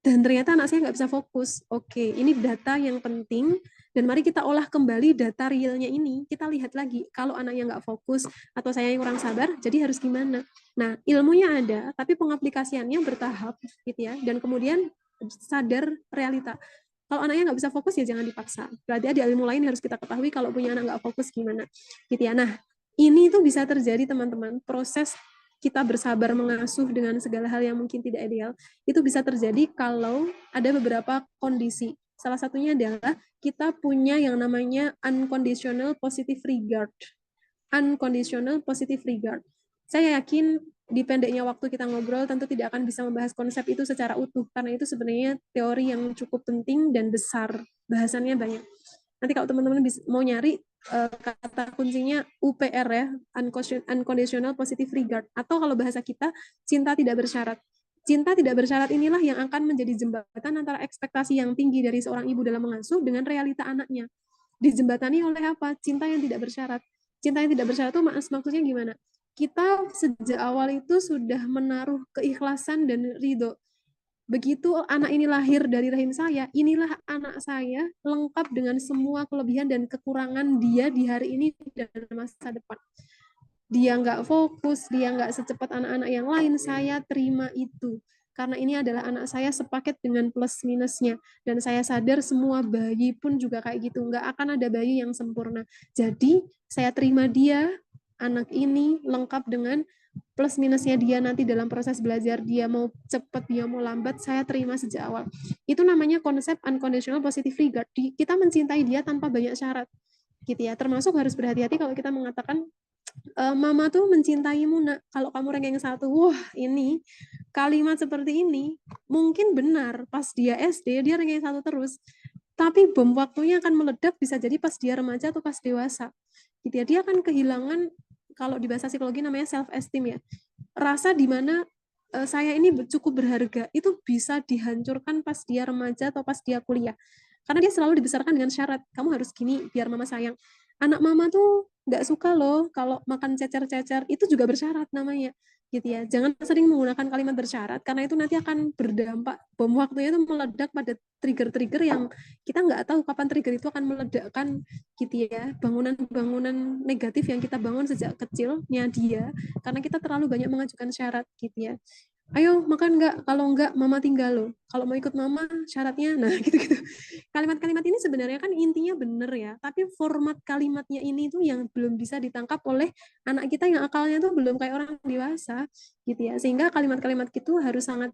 Dan ternyata anak saya nggak bisa fokus. Oke, ini data yang penting, dan mari kita olah kembali data realnya ini. Kita lihat lagi, kalau anaknya nggak fokus, atau saya yang kurang sabar, jadi harus gimana? Nah, ilmunya ada, tapi pengaplikasiannya bertahap, gitu ya. Dan kemudian sadar realita. Kalau anaknya nggak bisa fokus ya jangan dipaksa. Berarti ada ilmu lain harus kita ketahui kalau punya anak nggak fokus gimana. Gitu ya. Nah, ini tuh bisa terjadi teman-teman. Proses kita bersabar mengasuh dengan segala hal yang mungkin tidak ideal, itu bisa terjadi kalau ada beberapa kondisi. Salah satunya adalah kita punya yang namanya unconditional positive regard. Unconditional positive regard. Saya yakin di pendeknya waktu kita ngobrol tentu tidak akan bisa membahas konsep itu secara utuh karena itu sebenarnya teori yang cukup penting dan besar, bahasannya banyak. Nanti kalau teman-teman mau nyari kata kuncinya UPR ya, unconditional positive regard, atau kalau bahasa kita cinta tidak bersyarat. Cinta tidak bersyarat inilah yang akan menjadi jembatan antara ekspektasi yang tinggi dari seorang ibu dalam mengasuh dengan realita anaknya. Dijembatani oleh apa? Cinta yang tidak bersyarat. Cinta yang tidak bersyarat itu maksudnya gimana? Kita sejak awal itu sudah menaruh keikhlasan dan ridho. Begitu anak ini lahir dari rahim saya, inilah anak saya lengkap dengan semua kelebihan dan kekurangan dia di hari ini dan masa depan. Dia nggak fokus, dia nggak secepat anak-anak yang lain, saya terima itu. Karena ini adalah anak saya sepaket dengan plus minusnya. Dan saya sadar semua bayi pun juga kayak gitu. Nggak akan ada bayi yang sempurna. Jadi saya terima dia, anak ini lengkap dengan plus minusnya dia nanti dalam proses belajar, dia mau cepat, dia mau lambat, saya terima sejak awal. Itu namanya konsep unconditional positive regard. Kita mencintai dia tanpa banyak syarat. Gitu ya. Termasuk harus berhati-hati kalau kita mengatakan mama tuh mencintaimu nak, kalau kamu ranking 1, wah ini kalimat seperti ini mungkin benar pas dia SD dia ranking 1 terus, tapi bom waktunya akan meledak bisa jadi pas dia remaja atau pas dewasa gitu ya. Dia akan kehilangan, kalau di bahasa psikologi namanya self esteem ya, rasa dimana saya ini cukup berharga itu bisa dihancurkan pas dia remaja atau pas dia kuliah, karena dia selalu dibesarkan dengan syarat kamu harus gini biar mama sayang. Anak mama tuh nggak suka loh kalau makan cecer-cecer, itu juga bersyarat namanya gitu ya. Jangan sering menggunakan kalimat bersyarat karena itu nanti akan berdampak, bom waktunya itu meledak pada trigger-trigger yang kita nggak tahu kapan trigger itu akan meledakkan gitu ya, bangunan-bangunan negatif yang kita bangun sejak kecilnya dia karena kita terlalu banyak mengajukan syarat gitu ya. Ayo makan nggak, kalau nggak mama tinggal loh, kalau mau ikut mama syaratnya, nah gitu-gitu. Kalimat-kalimat ini sebenarnya kan intinya bener ya, tapi format kalimatnya ini tuh yang belum bisa ditangkap oleh anak kita yang akalnya tuh belum kayak orang dewasa gitu ya, sehingga kalimat-kalimat itu harus sangat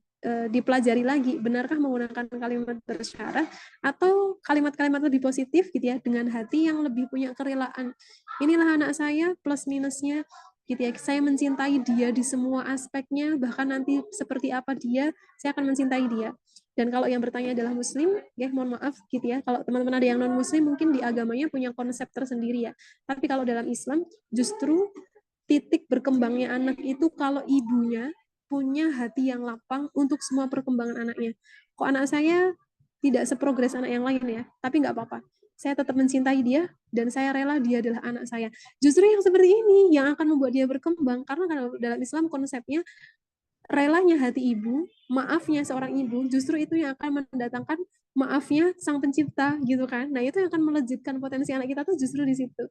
dipelajari lagi, benarkah menggunakan kalimat bersyarat atau kalimat-kalimat lebih positif gitu ya, dengan hati yang lebih punya kerelaan. Inilah anak saya plus minusnya gitu ya, saya mencintai dia di semua aspeknya, bahkan nanti seperti apa dia, saya akan mencintai dia. Dan kalau yang bertanya adalah muslim, ya mohon maaf gitu ya, kalau teman-teman ada yang non muslim mungkin di agamanya punya konsep tersendiri ya, tapi kalau dalam Islam justru titik berkembangnya anak itu kalau ibunya punya hati yang lapang untuk semua perkembangan anaknya. Kok anak saya tidak seprogres anak yang lain ya, tapi nggak apa-apa, saya tetap mencintai dia dan saya rela dia adalah anak saya. Justru yang seperti ini yang akan membuat dia berkembang, karena dalam Islam konsepnya relanya hati ibu, maafnya seorang ibu, justru itu yang akan mendatangkan maafnya sang pencipta gitu kan. Nah itu yang akan melejitkan potensi anak kita tuh justru di situ.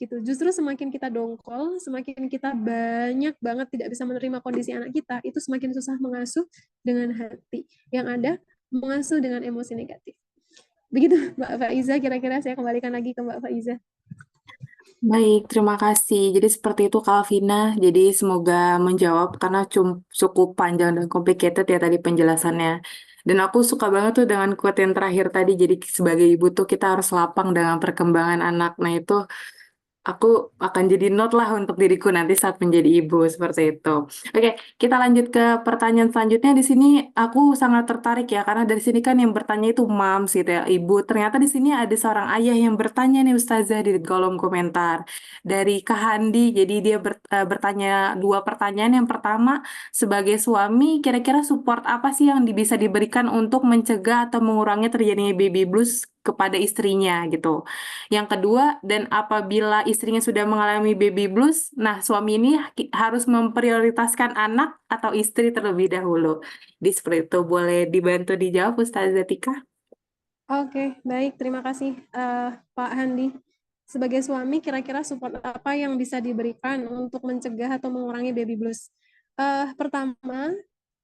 gitu. Justru semakin kita dongkol, semakin kita banyak banget tidak bisa menerima kondisi anak kita, itu semakin susah mengasuh dengan hati. Yang ada mengasuh dengan emosi negatif. Begitu Mbak Faiza, kira-kira saya kembalikan lagi ke Mbak Faiza. Baik, terima kasih. Jadi seperti itu Kalvina. Jadi semoga menjawab karena cukup panjang dan complicated ya tadi penjelasannya. Dan aku suka banget tuh dengan quote yang terakhir tadi. Jadi sebagai ibu tuh kita harus lapang dengan perkembangan anak. Nah itu aku akan jadi note lah untuk diriku nanti saat menjadi ibu seperti itu. Oke, kita lanjut ke pertanyaan selanjutnya. Di sini aku sangat tertarik ya karena dari sini kan yang bertanya itu moms gitu ya, ibu. Ternyata di sini ada seorang ayah yang bertanya nih Ustazah di kolom komentar dari Kak Handi. Jadi dia bertanya dua pertanyaan. Yang pertama, sebagai suami, kira-kira support apa sih yang bisa diberikan untuk mencegah atau mengurangi terjadinya baby blues kepada istrinya gitu. Yang kedua, dan apabila istrinya sudah mengalami baby blues, nah suami ini harus memprioritaskan anak atau istri terlebih dahulu. Di seperti itu, boleh dibantu dijawab Ustazah Tika? Oke, baik. Terima kasih Pak Handi. Sebagai suami, kira-kira support apa yang bisa diberikan untuk mencegah atau mengurangi baby blues? Pertama,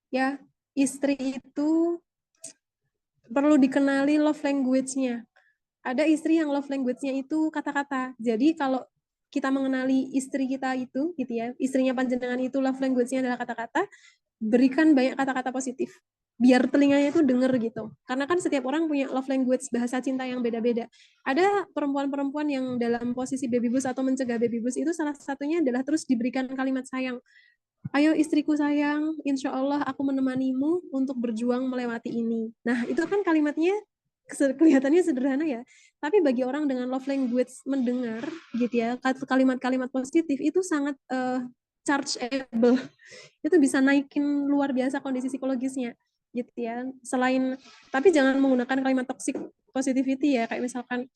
ya, istri itu perlu dikenali love language-nya. Ada istri yang love language-nya itu kata-kata. Jadi kalau kita mengenali istri kita itu, gitu ya, istrinya panjenengan itu love language-nya adalah kata-kata, berikan banyak kata-kata positif. Biar telinganya itu denger gitu. Karena kan setiap orang punya love language, bahasa cinta yang beda-beda. Ada perempuan-perempuan yang dalam posisi baby blues atau mencegah baby blues itu salah satunya adalah terus diberikan kalimat sayang. Ayo istriku sayang, insya Allah aku menemanimu untuk berjuang melewati ini. Nah, itu kan kalimatnya kelihatannya sederhana ya, tapi bagi orang dengan love language mendengar gitu ya, kalimat-kalimat positif itu sangat chargeable. Itu bisa naikin luar biasa kondisi psikologisnya gitu ya. Selain, tapi jangan menggunakan kalimat toxic positivity ya, kayak misalkan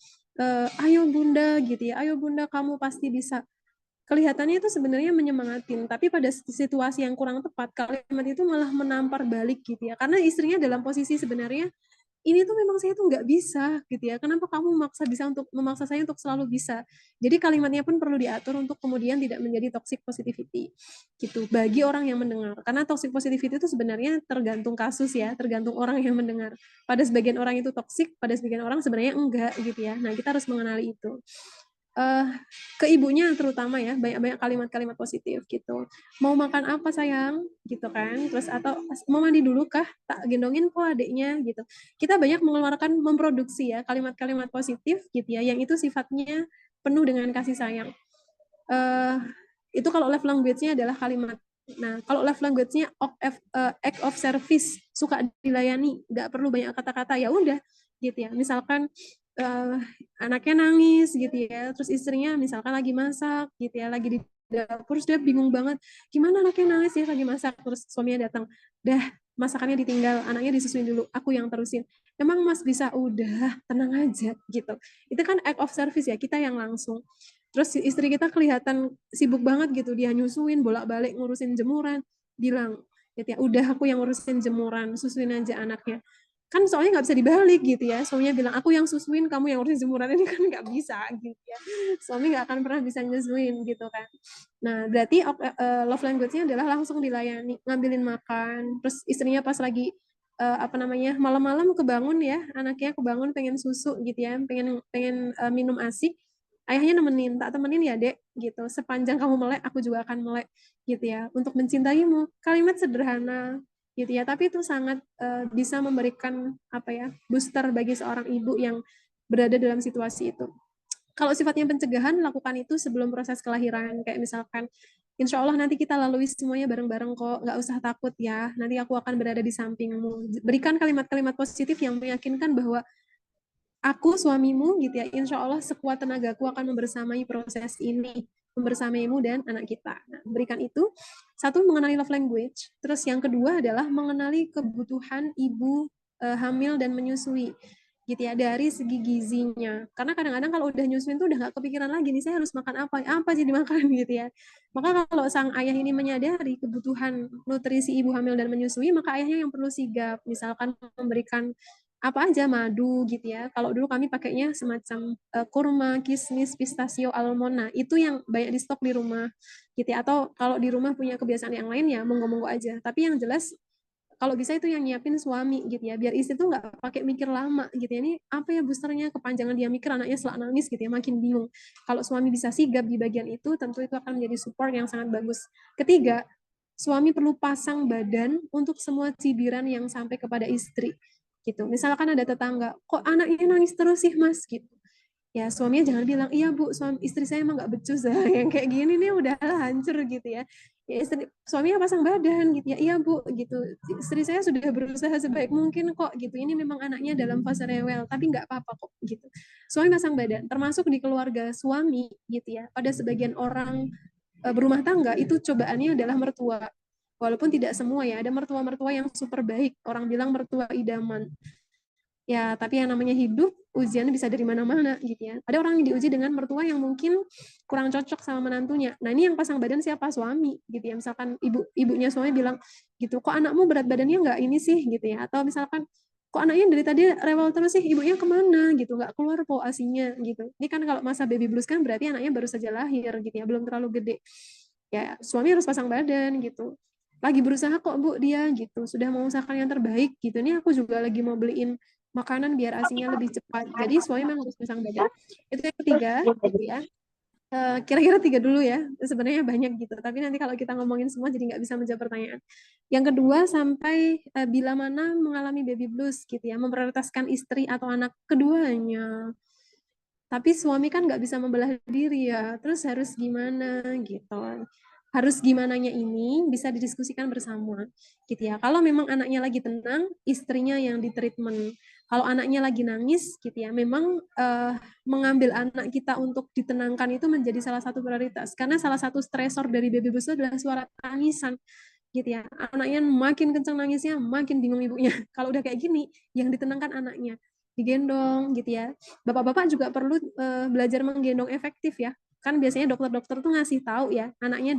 ayo bunda gitu ya, ayo bunda kamu pasti bisa. Kelihatannya itu sebenarnya menyemangatin, tapi pada situasi yang kurang tepat, kalimat itu malah menampar balik gitu ya. Karena istrinya dalam posisi sebenarnya, ini tuh memang saya tuh nggak bisa gitu ya. Kenapa kamu memaksa saya untuk selalu bisa? Jadi kalimatnya pun perlu diatur untuk kemudian tidak menjadi toxic positivity gitu bagi orang yang mendengar. Karena toxic positivity itu sebenarnya tergantung kasus ya, tergantung orang yang mendengar. Pada sebagian orang itu toxic, pada sebagian orang sebenarnya enggak gitu ya. Nah, kita harus mengenali itu. Ke ibunya terutama ya, banyak-banyak kalimat-kalimat positif gitu. Mau makan apa sayang? Gitu kan. Terus atau mau mandi dulu kah? Tak gendongin kok adiknya gitu. Kita banyak mengeluarkan, memproduksi ya kalimat-kalimat positif gitu ya, yang itu sifatnya penuh dengan kasih sayang. Itu kalau love language-nya adalah kalimat. Nah, kalau love language-nya act of service, suka dilayani, nggak perlu banyak kata-kata, ya udah gitu ya. Misalkan anaknya nangis gitu ya, terus istrinya misalkan lagi masak gitu ya, lagi di dapur, terus dia bingung banget, gimana anaknya nangis ya lagi masak, terus suaminya datang, dah masakannya ditinggal, anaknya disusuin dulu, aku yang terusin. Emang mas bisa? Udah, tenang aja gitu. Itu kan act of service ya, kita yang langsung. Terus istri kita kelihatan sibuk banget gitu, dia nyusuin, bolak-balik ngurusin jemuran, bilang, ya udah aku yang ngurusin jemuran, susuin aja anaknya. Kan soalnya nggak bisa dibalik gitu ya, suaminya bilang aku yang susuin kamu yang urusin jemuran, ini kan nggak bisa gitu ya, suami nggak akan pernah bisa nyusuin gitu kan. Nah berarti love language-nya adalah langsung dilayani, ngambilin makan, terus istrinya pas lagi apa namanya malam-malam kebangun ya, anaknya kebangun pengen susu gitu ya, pengen minum ASI, ayahnya nemenin, tak temenin ya dek gitu, sepanjang kamu melek aku juga akan melek gitu ya, untuk mencintaimu. Kalimat sederhana gitu ya, tapi itu sangat bisa memberikan apa ya, booster bagi seorang ibu yang berada dalam situasi itu. Kalau sifatnya pencegahan, lakukan itu sebelum proses kelahiran, kayak misalkan insya Allah nanti kita lalui semuanya bareng-bareng kok, nggak usah takut ya, nanti aku akan berada di sampingmu. Berikan kalimat-kalimat positif yang meyakinkan bahwa aku suamimu gitu ya, insya Allah sekuat tenagaku akan membersamai proses ini, membersamaimu dan anak kita. Nah, berikan itu. Satu, mengenali love language. Terus yang kedua adalah mengenali kebutuhan ibu hamil dan menyusui gitu ya, dari segi gizinya. Karena kadang-kadang kalau udah nyusuin tuh udah nggak kepikiran lagi nih saya harus makan apa sih dimakan gitu ya. Maka kalau sang ayah ini menyadari kebutuhan nutrisi ibu hamil dan menyusui, maka ayahnya yang perlu sigap, misalkan memberikan apa aja, madu gitu ya. Kalau dulu kami pakainya semacam kurma, kismis, pistachio, almond. Nah, itu yang banyak di stok di rumah gitu ya. Atau kalau di rumah punya kebiasaan yang lain ya monggo-monggo aja. Tapi yang jelas kalau bisa itu yang nyiapin suami gitu ya, biar istri tuh nggak pakai mikir lama gitu ya, ini apa ya boosternya, kepanjangan dia mikir, anaknya selak nangis gitu ya, makin bingung. Kalau suami bisa sigap di bagian itu, tentu itu akan menjadi support yang sangat bagus. Ketiga, suami perlu pasang badan untuk semua cibiran yang sampai kepada istri gitu. Misalkan ada tetangga, kok anaknya nangis terus sih mas gitu, ya suaminya jangan bilang iya bu, suami istri saya emang nggak becus ya. Yang kayak gini nih udahlah hancur gitu ya. Ya istri, suaminya pasang badan gitu ya, iya bu gitu, istri saya sudah berusaha sebaik mungkin kok gitu, ini memang anaknya dalam fase rewel tapi nggak apa-apa kok gitu. Suami pasang badan, termasuk di keluarga suami gitu ya, pada sebagian orang berumah tangga itu cobaannya adalah mertua. Walaupun tidak semua ya, ada mertua-mertua yang super baik, orang bilang mertua idaman. Ya, tapi yang namanya hidup, ujiannya bisa dari mana-mana gitu ya. Ada orang yang diuji dengan mertua yang mungkin kurang cocok sama menantunya. Nah, ini yang pasang badan siapa? Suami gitu ya. Misalkan ibunya suami bilang gitu, kok anakmu berat badannya nggak ini sih gitu ya. Atau misalkan kok anaknya dari tadi rewel terus sih, ibunya kemana gitu, nggak keluar po asinya gitu. Ini kan kalau masa baby blues kan berarti anaknya baru saja lahir gitu ya, belum terlalu gede. Ya, suami harus pasang badan gitu. Lagi berusaha kok bu dia gitu, sudah mengusahakan yang terbaik gitu. Ini aku juga lagi mau beliin makanan biar asinya lebih cepat. Jadi suami memang harus pasang badan. Itu yang ketiga, gitu ya. Kira-kira 3 dulu ya. Sebenarnya banyak gitu. Tapi nanti kalau kita ngomongin semua jadi nggak bisa menjawab pertanyaan. Yang kedua, sampai bila mana mengalami baby blues gitu ya, memprioritaskan istri atau anak keduanya. Tapi suami kan nggak bisa membelah diri ya. Terus harus gimana gitu. Harus gimananya ini bisa didiskusikan bersama gitu ya. Kalau memang anaknya lagi tenang, istrinya yang ditreatment. Kalau anaknya lagi nangis gitu ya, memang mengambil anak kita untuk ditenangkan itu menjadi salah satu prioritas. Karena salah satu stresor dari baby blues adalah suara tangisan gitu ya. Anaknya makin kencang nangisnya, makin bingung ibunya. Kalau udah kayak gini, yang ditenangkan anaknya, digendong gitu ya. Bapak-bapak juga perlu belajar menggendong efektif ya. Kan biasanya dokter-dokter tuh ngasih tahu ya, anaknya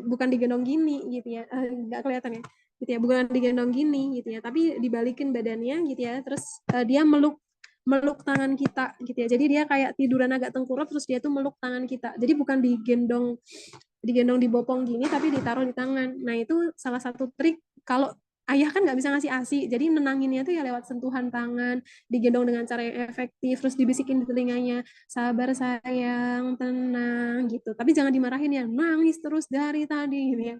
bukan digendong gini gitu ya, nggak kelihatan ya, gitu ya, bukan digendong gini gitu ya, tapi dibalikin badannya gitu ya, terus dia meluk meluk tangan kita gitu ya, jadi dia kayak tiduran agak tengkurap, terus dia tuh meluk tangan kita, jadi bukan digendong dibopong gini tapi ditaruh di tangan. Nah itu salah satu trik kalau ayah kan nggak bisa ngasih ASI, jadi nenanginnya tuh ya lewat sentuhan tangan, digendong dengan cara yang efektif, terus dibisikin di telinganya, sabar sayang, tenang gitu. Tapi jangan dimarahin ya, nangis terus dari tadi gitu ya.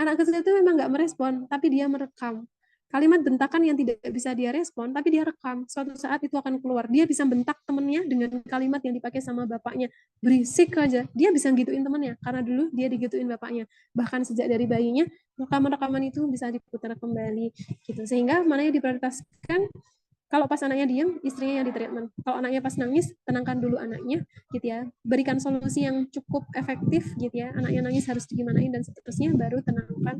Anak kecil itu memang nggak merespon, tapi dia merekam. Kalimat bentakan yang tidak bisa dia respon, tapi dia rekam. Suatu saat itu akan keluar. Dia bisa bentak temennya dengan kalimat yang dipakai sama bapaknya. Berisik aja. Dia bisa gituin temennya, karena dulu dia digituin bapaknya. Bahkan sejak dari bayinya, rekaman-rekaman itu bisa diputar kembali. Gitu. Sehingga mana yang diprioritaskan, kalau pas anaknya diem, istrinya yang ditreatment. Kalau anaknya pas nangis, tenangkan dulu anaknya, gitu ya. Berikan solusi yang cukup efektif, gitu ya. Anaknya nangis harus digimanain dan seterusnya, baru tenangkan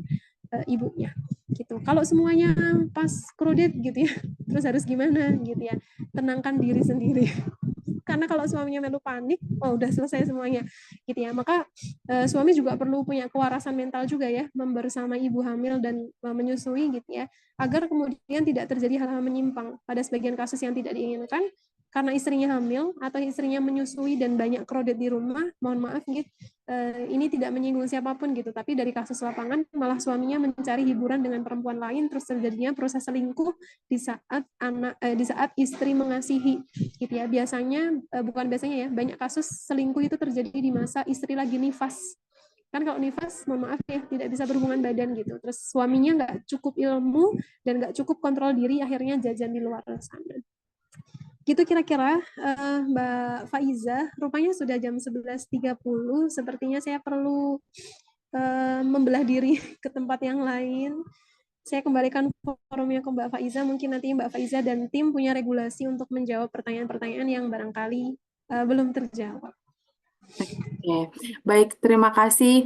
ibunya, gitu. Kalau semuanya pas krodit, gitu ya, terus harus gimana, gitu ya. Tenangkan diri sendiri. Karena kalau suaminya melu panik, oh udah selesai semuanya, gitu ya. Maka suami juga perlu punya kewarasan mental juga ya, membersama ibu hamil dan menyusui gitu ya, agar kemudian tidak terjadi hal-hal menyimpang pada sebagian kasus yang tidak diinginkan karena istrinya hamil atau istrinya menyusui dan banyak kredit di rumah. Mohon maaf gitu, ini tidak menyinggung siapapun gitu, tapi dari kasus lapangan malah suaminya mencari hiburan dengan perempuan lain, terus terjadinya proses selingkuh di saat istri mengasihi gitu ya. Biasanya bukan biasanya ya, banyak kasus selingkuh itu terjadi di masa istri lagi nifas. Kan kalau nifas, mohon maaf ya, tidak bisa berhubungan badan gitu. Terus suaminya nggak cukup ilmu dan nggak cukup kontrol diri, akhirnya jajan di luar sana. Gitu kira-kira Mbak Faiza, rupanya sudah jam 11.30, sepertinya saya perlu membelah diri ke tempat yang lain. Saya kembalikan forumnya ke Mbak Faiza, mungkin nanti Mbak Faiza dan tim punya regulasi untuk menjawab pertanyaan-pertanyaan yang barangkali belum terjawab. Oke, baik. Terima kasih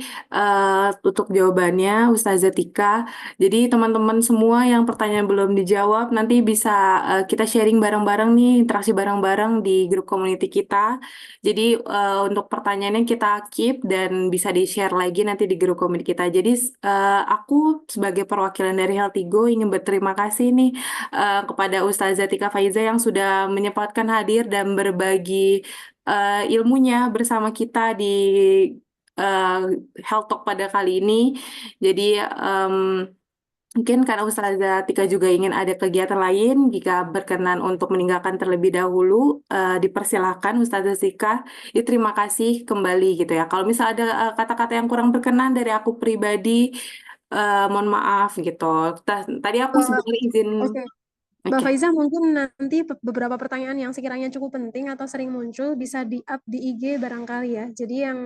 untuk jawabannya, Ustazah Tika. Jadi teman-teman semua yang pertanyaan belum dijawab, nanti bisa kita sharing bareng-bareng nih, interaksi bareng-bareng di grup community kita. Jadi untuk pertanyaannya kita keep dan bisa di-share lagi nanti di grup community kita. Jadi aku sebagai perwakilan dari Healthigo ingin berterima kasih nih kepada Ustazah Tika Faiza yang sudah menyempatkan hadir dan berbagi ilmunya bersama kita di eh, Health Talk pada kali ini. Jadi mungkin karena Ustazah Tika juga ingin ada kegiatan lain, jika berkenan untuk meninggalkan terlebih dahulu, dipersilahkan Ustazah Tika. Ya, terima kasih kembali gitu ya. Kalau misal ada kata-kata yang kurang berkenan dari aku pribadi, mohon maaf gitu. Tadi aku Eh, sebenarnya izin. Oke, Mbak Oke. Faiza, mungkin nanti beberapa pertanyaan yang sekiranya cukup penting atau sering muncul bisa di-up di IG barangkali ya. Jadi yang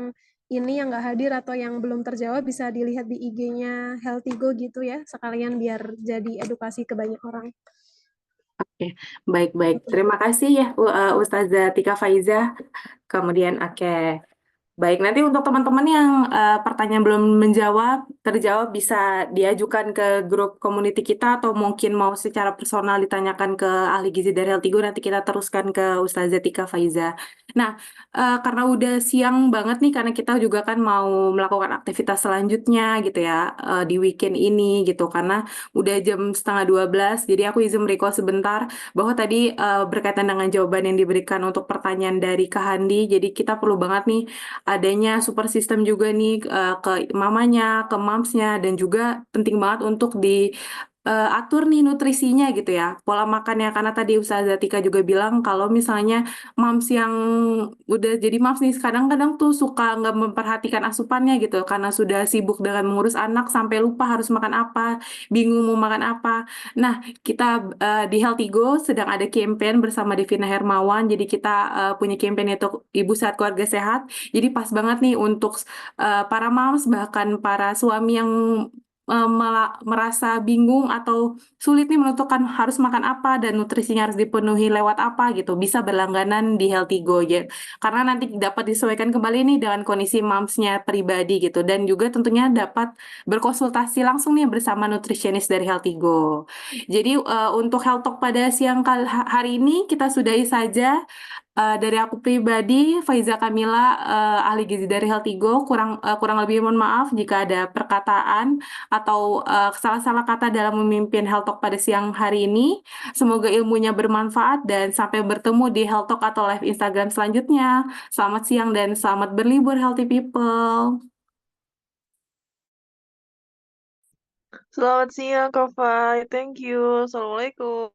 ini yang nggak hadir atau yang belum terjawab bisa dilihat di IG-nya Healthigo gitu ya, sekalian biar jadi edukasi ke banyak orang. Oke, baik-baik. Terima kasih ya, Ustazah Tika Faiza. Kemudian, oke. Baik, nanti untuk teman-teman yang pertanyaan belum terjawab bisa diajukan ke grup community kita atau mungkin mau secara personal ditanyakan ke ahli gizi dari Healthigo, nanti kita teruskan ke Ustazah Tika Faiza. Nah, karena udah siang banget nih, karena kita juga kan mau melakukan aktivitas selanjutnya gitu ya, di weekend ini gitu, karena udah jam setengah 12, jadi aku izin request sebentar bahwa tadi berkaitan dengan jawaban yang diberikan untuk pertanyaan dari Kak Handi, jadi kita perlu banget nih adanya super system juga nih ke mamanya, ke mamsnya, dan juga penting banget untuk di atur nih nutrisinya gitu ya, pola makannya, karena tadi Ustazah Tika juga bilang kalau misalnya mams yang udah jadi mams nih kadang-kadang tuh suka nggak memperhatikan asupannya gitu karena sudah sibuk dengan mengurus anak sampai lupa harus makan apa, bingung mau makan apa. Nah, kita di Healthigo sedang ada campaign bersama Devina Hermawan, jadi kita punya campaign itu Ibu Sehat Keluarga Sehat. Jadi pas banget nih untuk para moms bahkan para suami yang merasa bingung atau sulit nih menentukan harus makan apa dan nutrisinya harus dipenuhi lewat apa gitu, bisa berlangganan di Healthigo ya. Karena nanti dapat disesuaikan kembali nih dengan kondisi momsnya pribadi gitu, dan juga tentunya dapat berkonsultasi langsung nih bersama nutritionist dari Healthigo. Jadi untuk Health Talk pada siang hari ini kita sudahi saja. Dari aku pribadi, Faiza Kamila, ahli gizi dari Healthigo, kurang lebih mohon maaf jika ada perkataan atau salah-salah kata dalam memimpin Health Talk pada siang hari ini. Semoga ilmunya bermanfaat dan sampai bertemu di Health Talk atau live Instagram selanjutnya. Selamat siang dan selamat berlibur Healthy People. Selamat siang, Kak Fai. Thank you. Assalamualaikum.